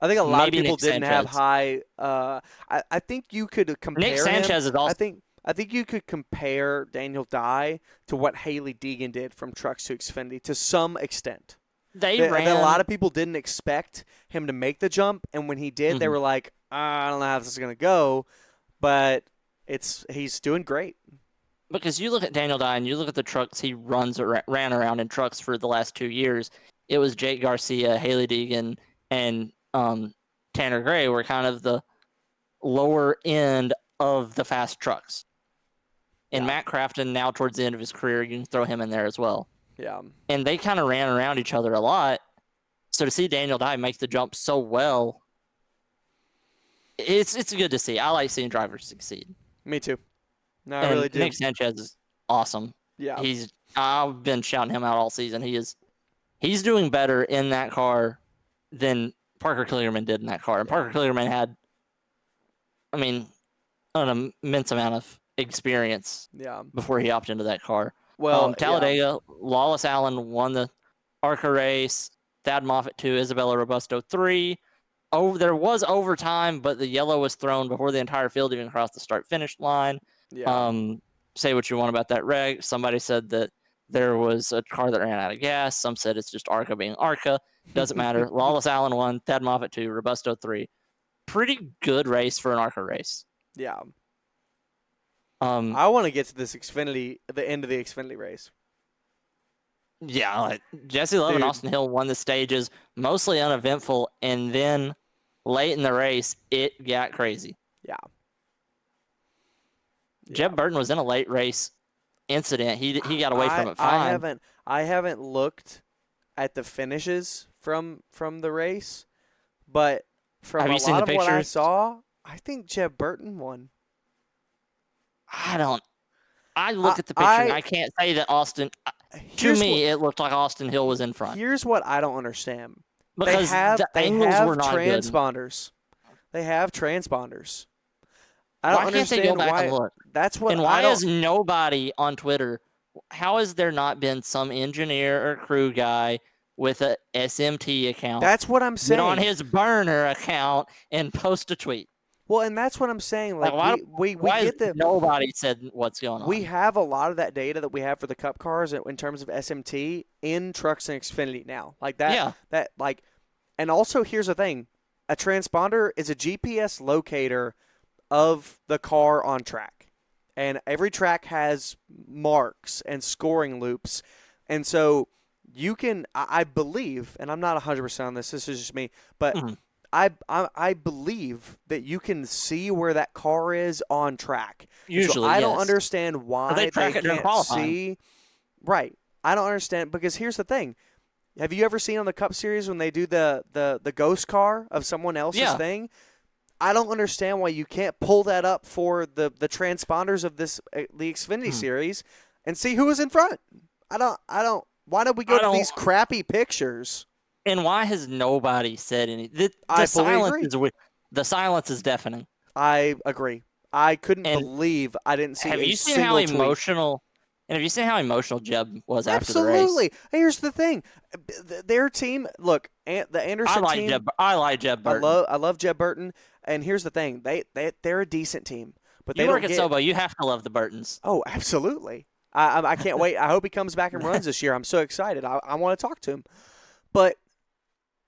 I think a lot Maybe of people Nick didn't Sanchez. have high. I think you could compare Nick Sanchez him. is also. I think you could compare Daniel Dye to what Haley Deegan did from trucks to Xfinity to some extent. They ran. A lot of people didn't expect him to make the jump, and when he did, they were like, I don't know how this is going to go, but he's doing great. Because you look at Daniel Dye and you look at the trucks he ran around in trucks for the last 2 years, it was Jake Garcia, Haley Deegan, and Tanner Gray were kind of the lower end of the fast trucks. And Matt Crafton, now towards the end of his career, you can throw him in there as well. Yeah. And they kind of ran around each other a lot. So to see Daniel Dye make the jump so well, it's good to see. I like seeing drivers succeed. Me too. No, I really do. Nick Sanchez is awesome. Yeah. I've been shouting him out all season. He's doing better in that car than Parker Kligerman did in that car. And Parker Kligerman had, an immense amount of experience before he opted into that car. Well, Talladega, Lawless Allen won the ARCA race. Thad Moffitt 2, Isabella Robusto 3. There was overtime, but the yellow was thrown before the entire field even crossed the start-finish line. Yeah. Say what you want about that reg. Somebody said that there was a car that ran out of gas. Some said it's just ARCA being ARCA. Doesn't matter. Lawless Allen 1, Thad Moffitt 2, Robusto 3. Pretty good race for an ARCA race. Yeah. I want to get to this the end of the Xfinity race. Yeah, Jesse Love and Austin Hill won the stages, mostly uneventful, and then late in the race, it got crazy. Yeah. Jeb Burton was in a late race incident. He got away from it fine. I haven't looked at the finishes from the race, but from Have a you seen lot the of what I pictures? saw, I think Jeb Burton won. I look at the picture and I can't say that Austin. To me, it looked like Austin Hill was in front. Here's what I don't understand. Because the angles were not good. Transponders. They have transponders. I don't Why can't they understand go back why. and look? That's what. And why is nobody on Twitter? How has there not been some engineer or crew guy with a SMT account? That's what I'm saying. Get on his burner account and post a tweet. Well, and that's what I'm saying. Like we get the nobody said what's going on. We have a lot of that data that we have for the Cup cars in terms of SMT in Trucks and Xfinity now. Like that. Yeah. That like, and also here's the thing: a transponder is a GPS locator of the car on track, and every track has marks and scoring loops, and so you can. I believe, and I'm not 100% on this. This is just me, but. Mm-hmm. I believe that you can see where that car is on track. Usually, so I don't understand why they can't see. Right. I don't understand because here's the thing. Have you ever seen on the Cup Series when they do the ghost car of someone else's thing? I don't understand why you can't pull that up for the transponders of the Xfinity Series and see who is in front. I don't. Why did we go to these crappy pictures? And why has nobody said anything? I fully agree. The silence is deafening. I agree. I couldn't believe I didn't see. Have you seen how emotional? And have you seen how emotional Jeb was after the race? Absolutely. Here's the thing: their team. Look, the Anderson team. I like Jeb Burton. I love Jeb Burton. And here's the thing: they're a decent team, but you work at Sobo. You have to love the Burtons. Oh, absolutely. I can't wait. I hope he comes back and runs this year. I'm so excited. I want to talk to him, but.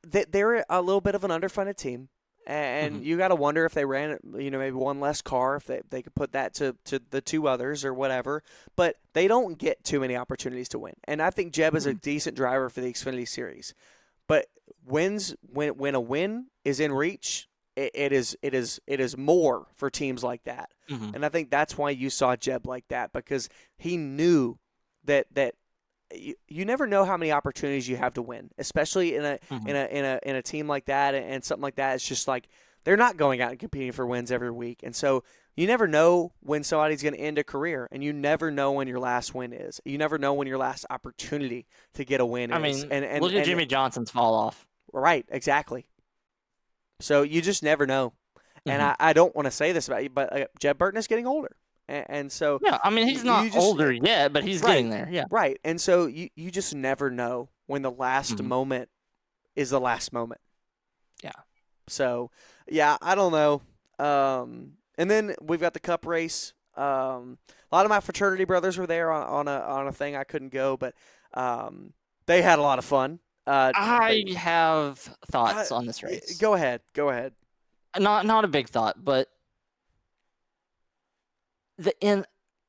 They're a little bit of an underfunded team, and you got to wonder if they ran, maybe one less car, if they could put that to the two others or whatever. But they don't get too many opportunities to win, and I think Jeb is a decent driver for the Xfinity Series. But when a win is in reach, it is more for teams like that, and I think that's why you saw Jeb like that because he knew that. You never know how many opportunities you have to win, especially in a team like that and something like that. It's just like they're not going out and competing for wins every week, and so you never know when somebody's going to end a career, and you never know when your last win is. You never know when your last opportunity to get a win is. And look at Jimmy Johnson's fall off. Right, exactly. So you just never know, and I don't want to say this about you, but Jeb Burton is getting older. And so yeah, I mean he's not older yet, but he's getting there. Yeah, right. And so you just never know when the last moment is the last moment. Yeah. So yeah, I don't know. And then we've got the Cup race. A lot of my fraternity brothers were there on a thing I couldn't go, but they had a lot of fun. I have thoughts on this race. Go ahead. Not a big thought, but.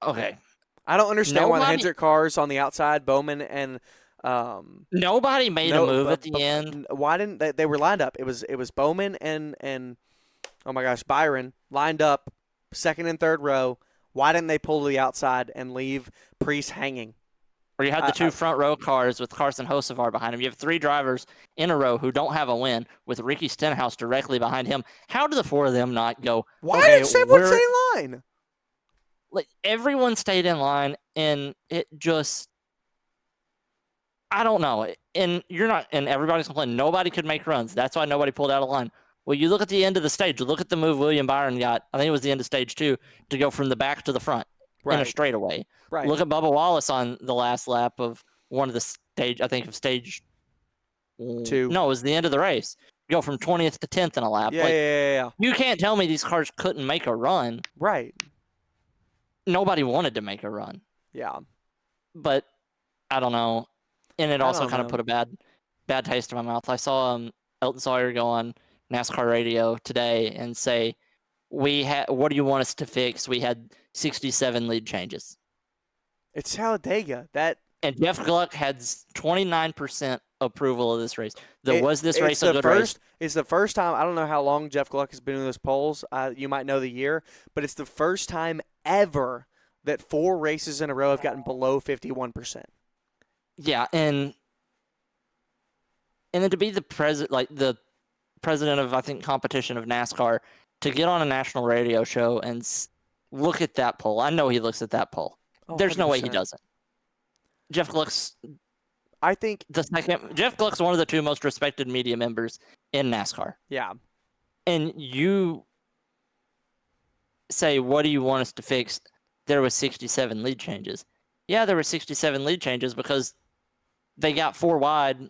Okay. I don't understand why the Hendrick cars on the outside, Bowman and nobody made a move at the end. Why didn't they were lined up? It was Bowman and oh my gosh, Byron lined up second and third row. Why didn't they pull to the outside and leave Priest hanging? Or you had the two front row cars with Carson Hocevar behind him. You have three drivers in a row who don't have a win with Ricky Stenhouse directly behind him. How do the four of them not go? Why didn't everyone stay in line? Like everyone stayed in line, and it just, I don't know. And everybody's complaining. Nobody could make runs. That's why nobody pulled out of line. Well, you look at the end of the stage. Look at the move William Byron got. I think it was the end of stage 2 to go from the back to the front in a straightaway. Right. Look at Bubba Wallace on the last lap of one of the stage. I think of stage 2. No, it was the end of the race. Go from 20th to 10th in a lap. Yeah. You can't tell me these cars couldn't make a run. Right. Nobody wanted to make a run. Yeah. But I don't know. And it also kind of put a bad taste in my mouth. I saw Elton Sawyer go on NASCAR radio today and say, what do you want us to fix? We had 67 lead changes. It's Talladega. And Jeff Gluck had 29% approval of this race. Was this it's race a good race? It's the first time. I don't know how long Jeff Gluck has been in those polls. You might know the year, but it's the first time ever that 4 races in a row have gotten below 51%. Yeah, and then to be the president of, I think, competition of NASCAR, to get on a national radio show and look at that poll. I know he looks at that poll. Oh, There's no way he 100%. doesn't. Jeff Gluck's I think Jeff Gluck's one of the 2 most respected media members in NASCAR. yeah. And you say, what do you want us to fix? There was 67 lead changes. Yeah, there were 67 lead changes because they got 4 wide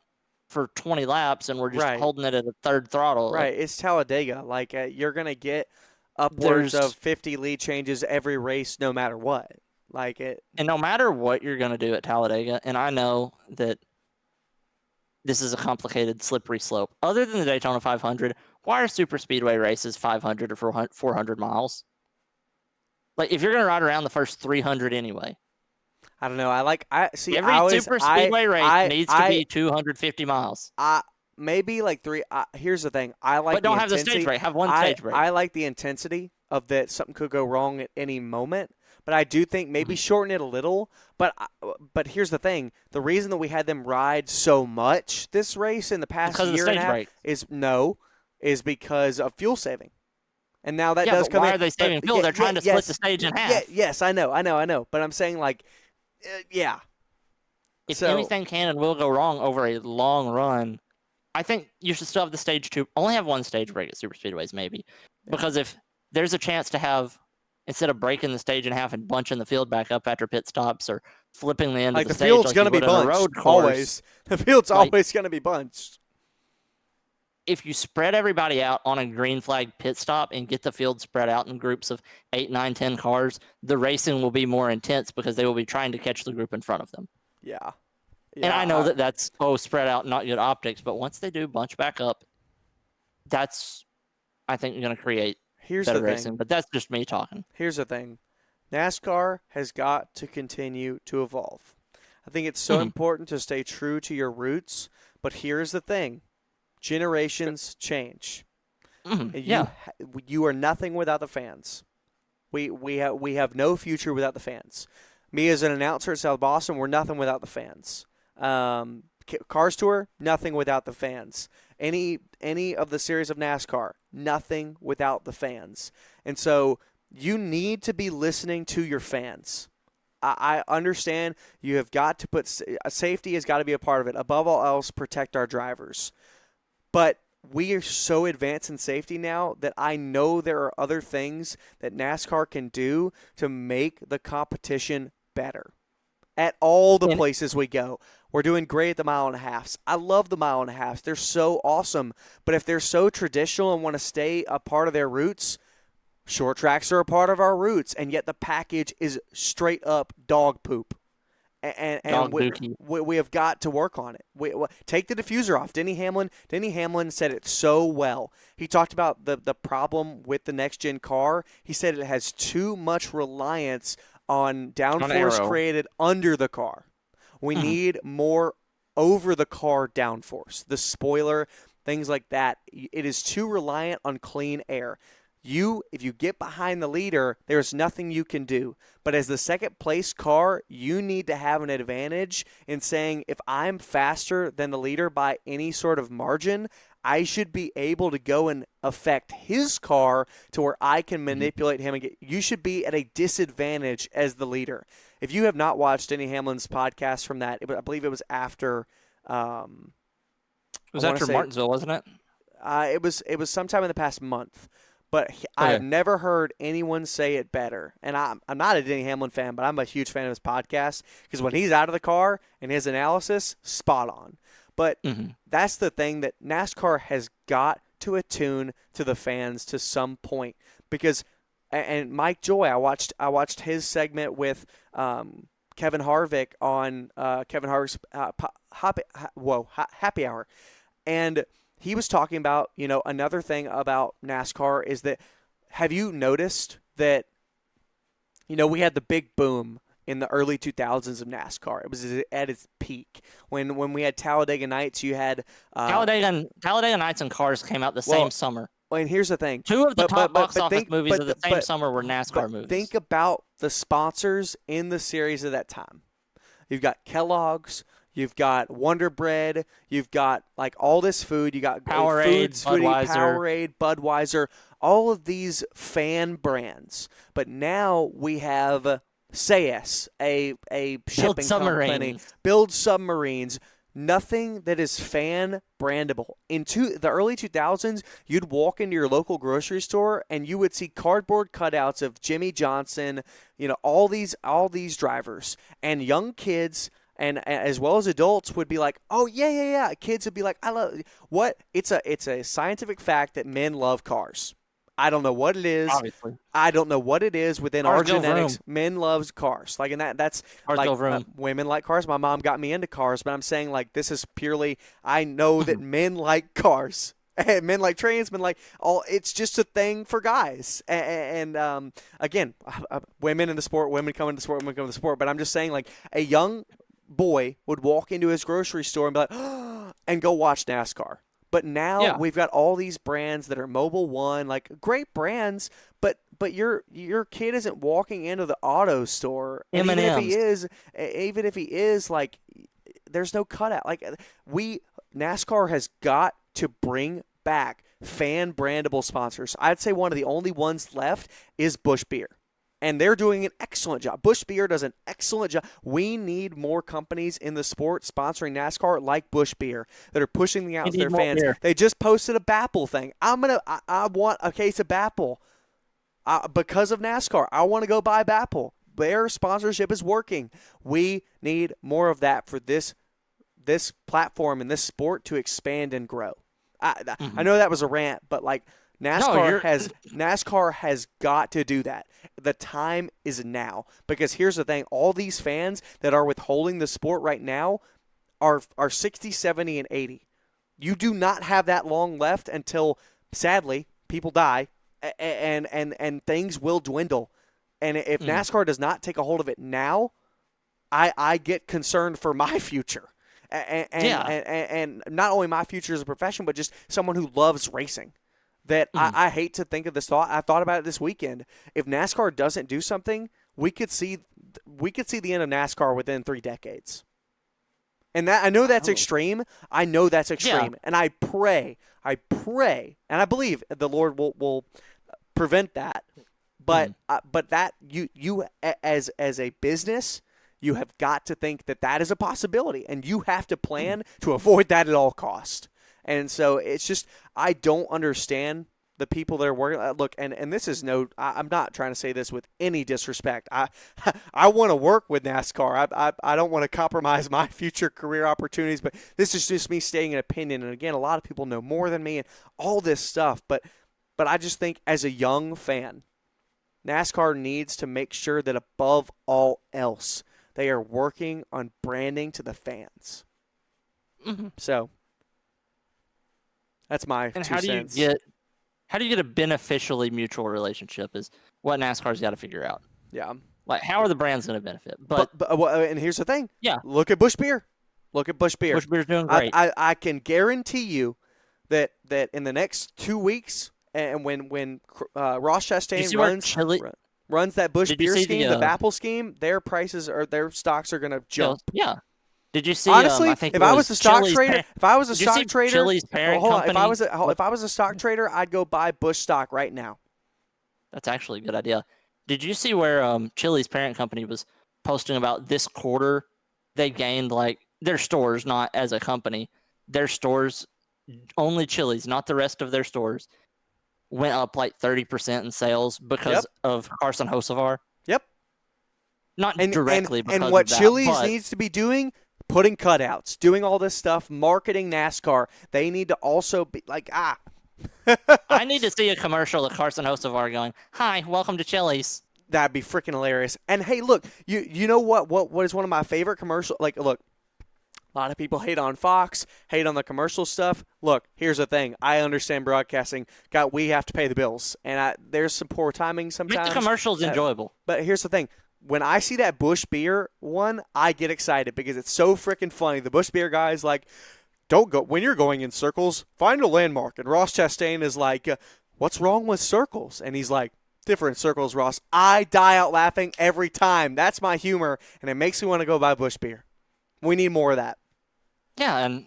for 20 laps and we're just holding it at a third throttle. Right, it's Talladega. Like you're gonna get upwards of 50 lead changes every race, no matter what. Like it, and no matter what you're gonna do at Talladega, and I know that this is a complicated, slippery slope. Other than the Daytona 500, why are super speedway races 500 or 400 miles? Like if you're gonna ride around the first 300 anyway. I don't know. Every super speedway race needs to be 250 miles. Maybe like 3. Here's the thing. I like. But don't have the stage break. Have one stage break. I like the intensity of that. Something could go wrong at any moment. But I do think maybe shorten it a little. But here's the thing. The reason that we had them ride so much this race in the past year and a half is because of fuel saving. And now that does come in. Why are they saving fuel? They're trying to split the stage in half. Yes, I know. But I'm saying like, yeah. If anything can and will go wrong over a long run, I think you should still have the stage 2. Only have one stage break at super speedways, maybe. Yeah. Because if there's a chance to have, instead of breaking the stage in half and bunching the field back up after pit stops or flipping the end of the stage, field's going to be bunched. Always. The field's always going to be bunched. If you spread everybody out on a green flag pit stop and get the field spread out in groups of 8, 9, 10 cars, the racing will be more intense because they will be trying to catch the group in front of them. Yeah. And I know that's spread out, not good optics, but once they do bunch back up, that's, I think, going to create better racing. But that's just me talking. Here's the thing. NASCAR has got to continue to evolve. I think it's so important to stay true to your roots, but here's the thing. Generations change. You are nothing without the fans. We have no future without the fans. Me as an announcer at South Boston, we're nothing without the fans. Cars Tour, nothing without the fans. Any of the series of NASCAR, nothing without the fans. And so you need to be listening to your fans. I understand you have got to put safety has got to be a part of it. Above all else, protect our drivers. But we are so advanced in safety now that I know there are other things that NASCAR can do to make the competition better. At all the places we go. We're doing great at the mile and a halves. I love the mile and a halves. They're so awesome. But if they're so traditional and want to stay a part of their roots, short tracks are a part of our roots. And yet the package is straight up dog poop. And we have got to work on it. Take the diffuser off. Denny Hamlin said it so well. He talked about the problem with the next-gen car. He said it has too much reliance on downforce created under the car. We need more over-the-car downforce. The spoiler, things like that. It is too reliant on clean air. If you get behind the leader, there's nothing you can do. But as the second place car, you need to have an advantage in saying, if I'm faster than the leader by any sort of margin, I should be able to go and affect his car to where I can manipulate him. You should be at a disadvantage as the leader. If you have not watched Denny Hamlin's podcast from that, I believe it was after. It was after Martinsville, wasn't it? It was sometime in the past month. But I have never heard anyone say it better. And I'm not a Denny Hamlin fan, but I'm a huge fan of his podcast because when he's out of the car and his analysis, spot on. But that's the thing that NASCAR has got to attune to the fans to some point. Because, and Mike Joy, I watched his segment with Kevin Harvick on Kevin Harvick's Happy Hour. And he was talking about, another thing about NASCAR is that, have you noticed that, we had the big boom in the early 2000s of NASCAR. It was at its peak. When we had Talladega Nights, you had Talladega Nights and Cars came out the same summer. Well, and here's the thing. Two of the top box office movies of the same summer were NASCAR movies. Think about the sponsors in the series at that time. You've got Kellogg's, you've got Wonder Bread, you've got like all this food, you got Powerade, Budweiser, all of these fan brands. But now we have Sayus, a shipping company, build submarines. Nothing that is fan brandable. In the early 2000s, you'd walk into your local grocery store and you would see cardboard cutouts of Jimmy Johnson, all these drivers, and young kids and as well as adults would be like, "Oh yeah." Kids would be like, "I love what?" It's a scientific fact that men love cars. I don't know what it is. Obviously. I don't know what it is within our genetics. Men loves cars. Like, and that's cars like women like cars. My mom got me into cars, but I'm saying like this is purely. I know that men like cars. And men like trains, men like all. It's just a thing for guys. And again, women in the sport, women come into the sport, women come into the sport. But I'm just saying, like a young boy would walk into his grocery store and be like, oh, and go watch NASCAR. But now we've got all these brands that are Mobil 1, like great brands, but your kid isn't walking into the auto store. And even if he is, like there's no cutout. Like NASCAR has got to bring back fan brandable sponsors. I'd say one of the only ones left is Busch Beer. And they're doing an excellent job. Busch Beer does an excellent job. We need more companies in the sport sponsoring NASCAR like Busch Beer that are pushing the out to their fans. Beer. They just posted a Bapple thing. I want a case of Bapple because of NASCAR. I want to go buy Bapple. Their sponsorship is working. We need more of that for this platform and this sport to expand and grow. I know that was a rant, but like NASCAR has got to do that. The time is now, because here's the thing: all these fans that are withholding the sport right now are 60, 70, and 80. You do not have that long left until, sadly, people die and things will dwindle. And if NASCAR does not take a hold of it now, I get concerned for my future. And not only my future as a profession, but just someone who loves racing. That I hate to think of this thought. I thought about it this weekend. If NASCAR doesn't do something, we could see the end of NASCAR within 3 decades. And that I know that's extreme. I know that's extreme. Yeah. And I pray, and I believe the Lord will prevent that. But but that you as a business, you have got to think that is a possibility, and you have to plan to avoid that at all cost. And so it's just, I don't understand the people that are working. Look, and this is I'm not trying to say this with any disrespect. I want to work with NASCAR. I don't want to compromise my future career opportunities, but this is just me stating an opinion. And again, a lot of people know more than me and all this stuff. But I just think as a young fan, NASCAR needs to make sure that above all else, they are working on branding to the fans. Mm-hmm. So that's my 2 cents. How do you get a beneficially mutual relationship is what NASCAR's got to figure out. Yeah. Like, how are the brands going to benefit? But and here's the thing. Yeah. Look at Busch Beer. Busch Beer's doing great. I can guarantee you that in the next 2 weeks, and when Ross Chastain runs that Busch Beer scheme, the Bapple scheme, their stocks are going to jump. Yeah. Did you see? Honestly, if I was a stock trader, Chili's parent company, if I was a stock trader, I'd go buy Busch stock right now. That's actually a good idea. Did you see where Chili's parent company was posting about this quarter? They gained like their stores, not as a company, their stores, only Chili's, not the rest of their stores, went up like 30% in sales because of Carson Hocevar. Yep. Not directly because and what of that, Chili's needs to be doing. Putting cutouts, doing all this stuff, marketing NASCAR. They need to also be like, I need to see a commercial of Carson Hocevar going, "Hi, welcome to Chili's." That'd be freaking hilarious. And hey, look, you know what is one of my favorite commercials? Like, look, a lot of people hate on Fox, hate on the commercial stuff. Look, here's the thing. I understand broadcasting. We have to pay the bills, and there's some poor timing sometimes. Make the commercials enjoyable. But here's the thing. when I see that Busch Beer one, I get excited because it's so freaking funny. The Busch Beer guy is like, don't go when you're going in circles, find a landmark. And Ross Chastain is like, what's wrong with circles? And he's like, different circles, Ross. I die out laughing every time. That's my humor, and it makes me want to go buy Busch Beer. We need more of that. Yeah, and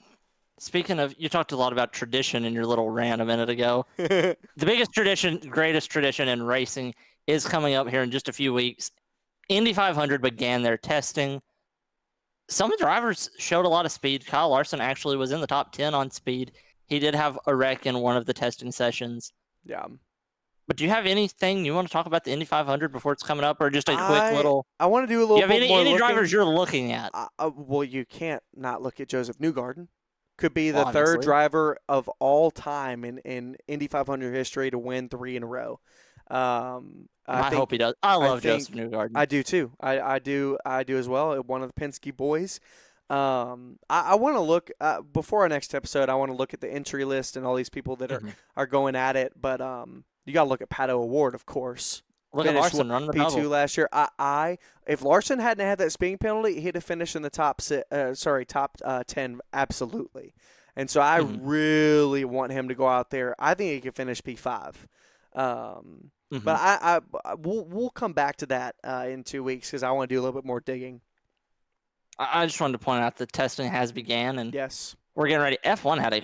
speaking of, you talked a lot about tradition in your little rant a minute ago. The biggest tradition, greatest tradition in racing is coming up here in just a few weeks. Indy 500 began their testing. Some drivers showed a lot of speed. Kyle Larson actually was in the top 10 on speed. He did have a wreck in one of the testing sessions. Yeah. But do you have anything you want to talk about the Indy 500 before it's coming up, or just a quick little? I want to do a little. Do you have bit more any looking. drivers you're looking at? Well, you can't not look at Joseph Newgarden. Could be the Obviously. third driver of all time in Indy 500 history to win 3 in a row. I hope he does. I love Joseph Newgarden. I do too. I do as well. One of the Penske boys. I want to look before our next episode. I want to look at the entry list and all these people that are going at it. But you got to look at Pato O'Ward, of course. Look at Larson running the P2 bubble. last year. If Larson hadn't had that speeding penalty, he'd have finished in the top 10 absolutely. And so I really want him to go out there. I think he could finish P5. But we'll come back to that in 2 weeks because I want to do a little bit more digging. I just wanted to point out the testing has began, and yes, we're getting ready. F1 had a,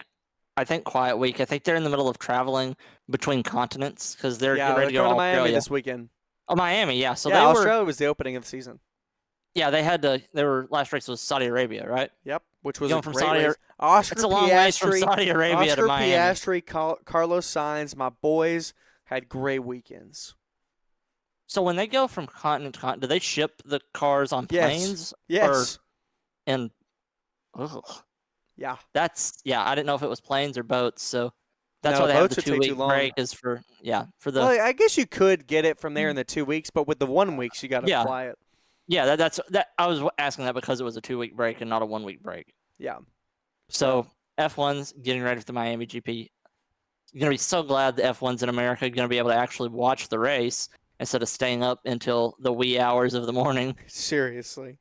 I think, quiet week. I think they're in the middle of traveling between continents because they're getting ready to go to Miami Australia this weekend. Oh, Miami, yeah. So Australia was the opening of the season. Yeah, they had to. Their last race was Saudi Arabia, right? Yep, which was going a from great Saudi. race. Oscar it's a long ways from Saudi Arabia to Miami. Piastri, Carlos Sainz, my boys had great weekends. So when they go from continent to continent, do they ship the cars on planes? Yes. Yeah. I didn't know if it was planes or boats. So that's why they have the 2-week break is for the. Well, I guess you could get it from there in the 2 weeks, but with the 1 week, you got to fly it. Yeah, that's I was asking that because it was a 2-week break and not a 1-week break. Yeah. So F1's getting ready for the Miami GP. You're gonna be so glad the F1's in America. You're gonna be able to actually watch the race instead of staying up until the wee hours of the morning. Seriously.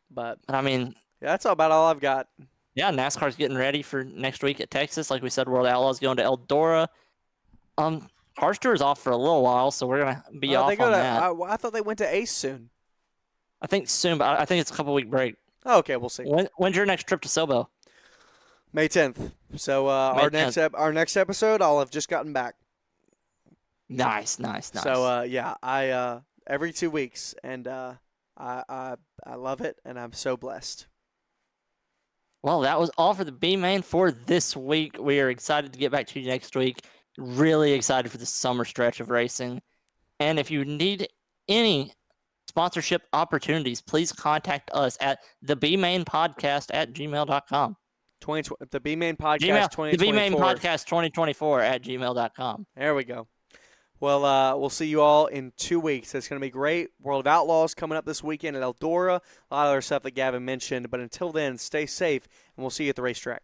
But I mean, that's about all I've got. Yeah, NASCAR's getting ready for next week at Texas. Like we said, World Outlaws going to Eldora. Harsh Tour is off for a little while, so we're gonna be off on that. I thought they went to Ace soon. I think soon, but I think it's a couple-week break. Oh, okay, we'll see. When's your next trip to Sobo? May 10th. So our next episode, I'll have just gotten back. Nice. So I every 2 weeks, and I love it, and I'm so blessed. Well, that was all for the B-Main for this week. We are excited to get back to you next week. Really excited for the summer stretch of racing. And if you need any sponsorship opportunities, please contact us at thebmainpodcast@gmail.com. The B-Main Podcast 2024. The B-Main Podcast 2024 @gmail.com. There we go. Well, we'll see you all in 2 weeks. It's going to be great. World of Outlaws coming up this weekend at Eldora. A lot of other stuff that Gavin mentioned. But until then, stay safe, and we'll see you at the racetrack.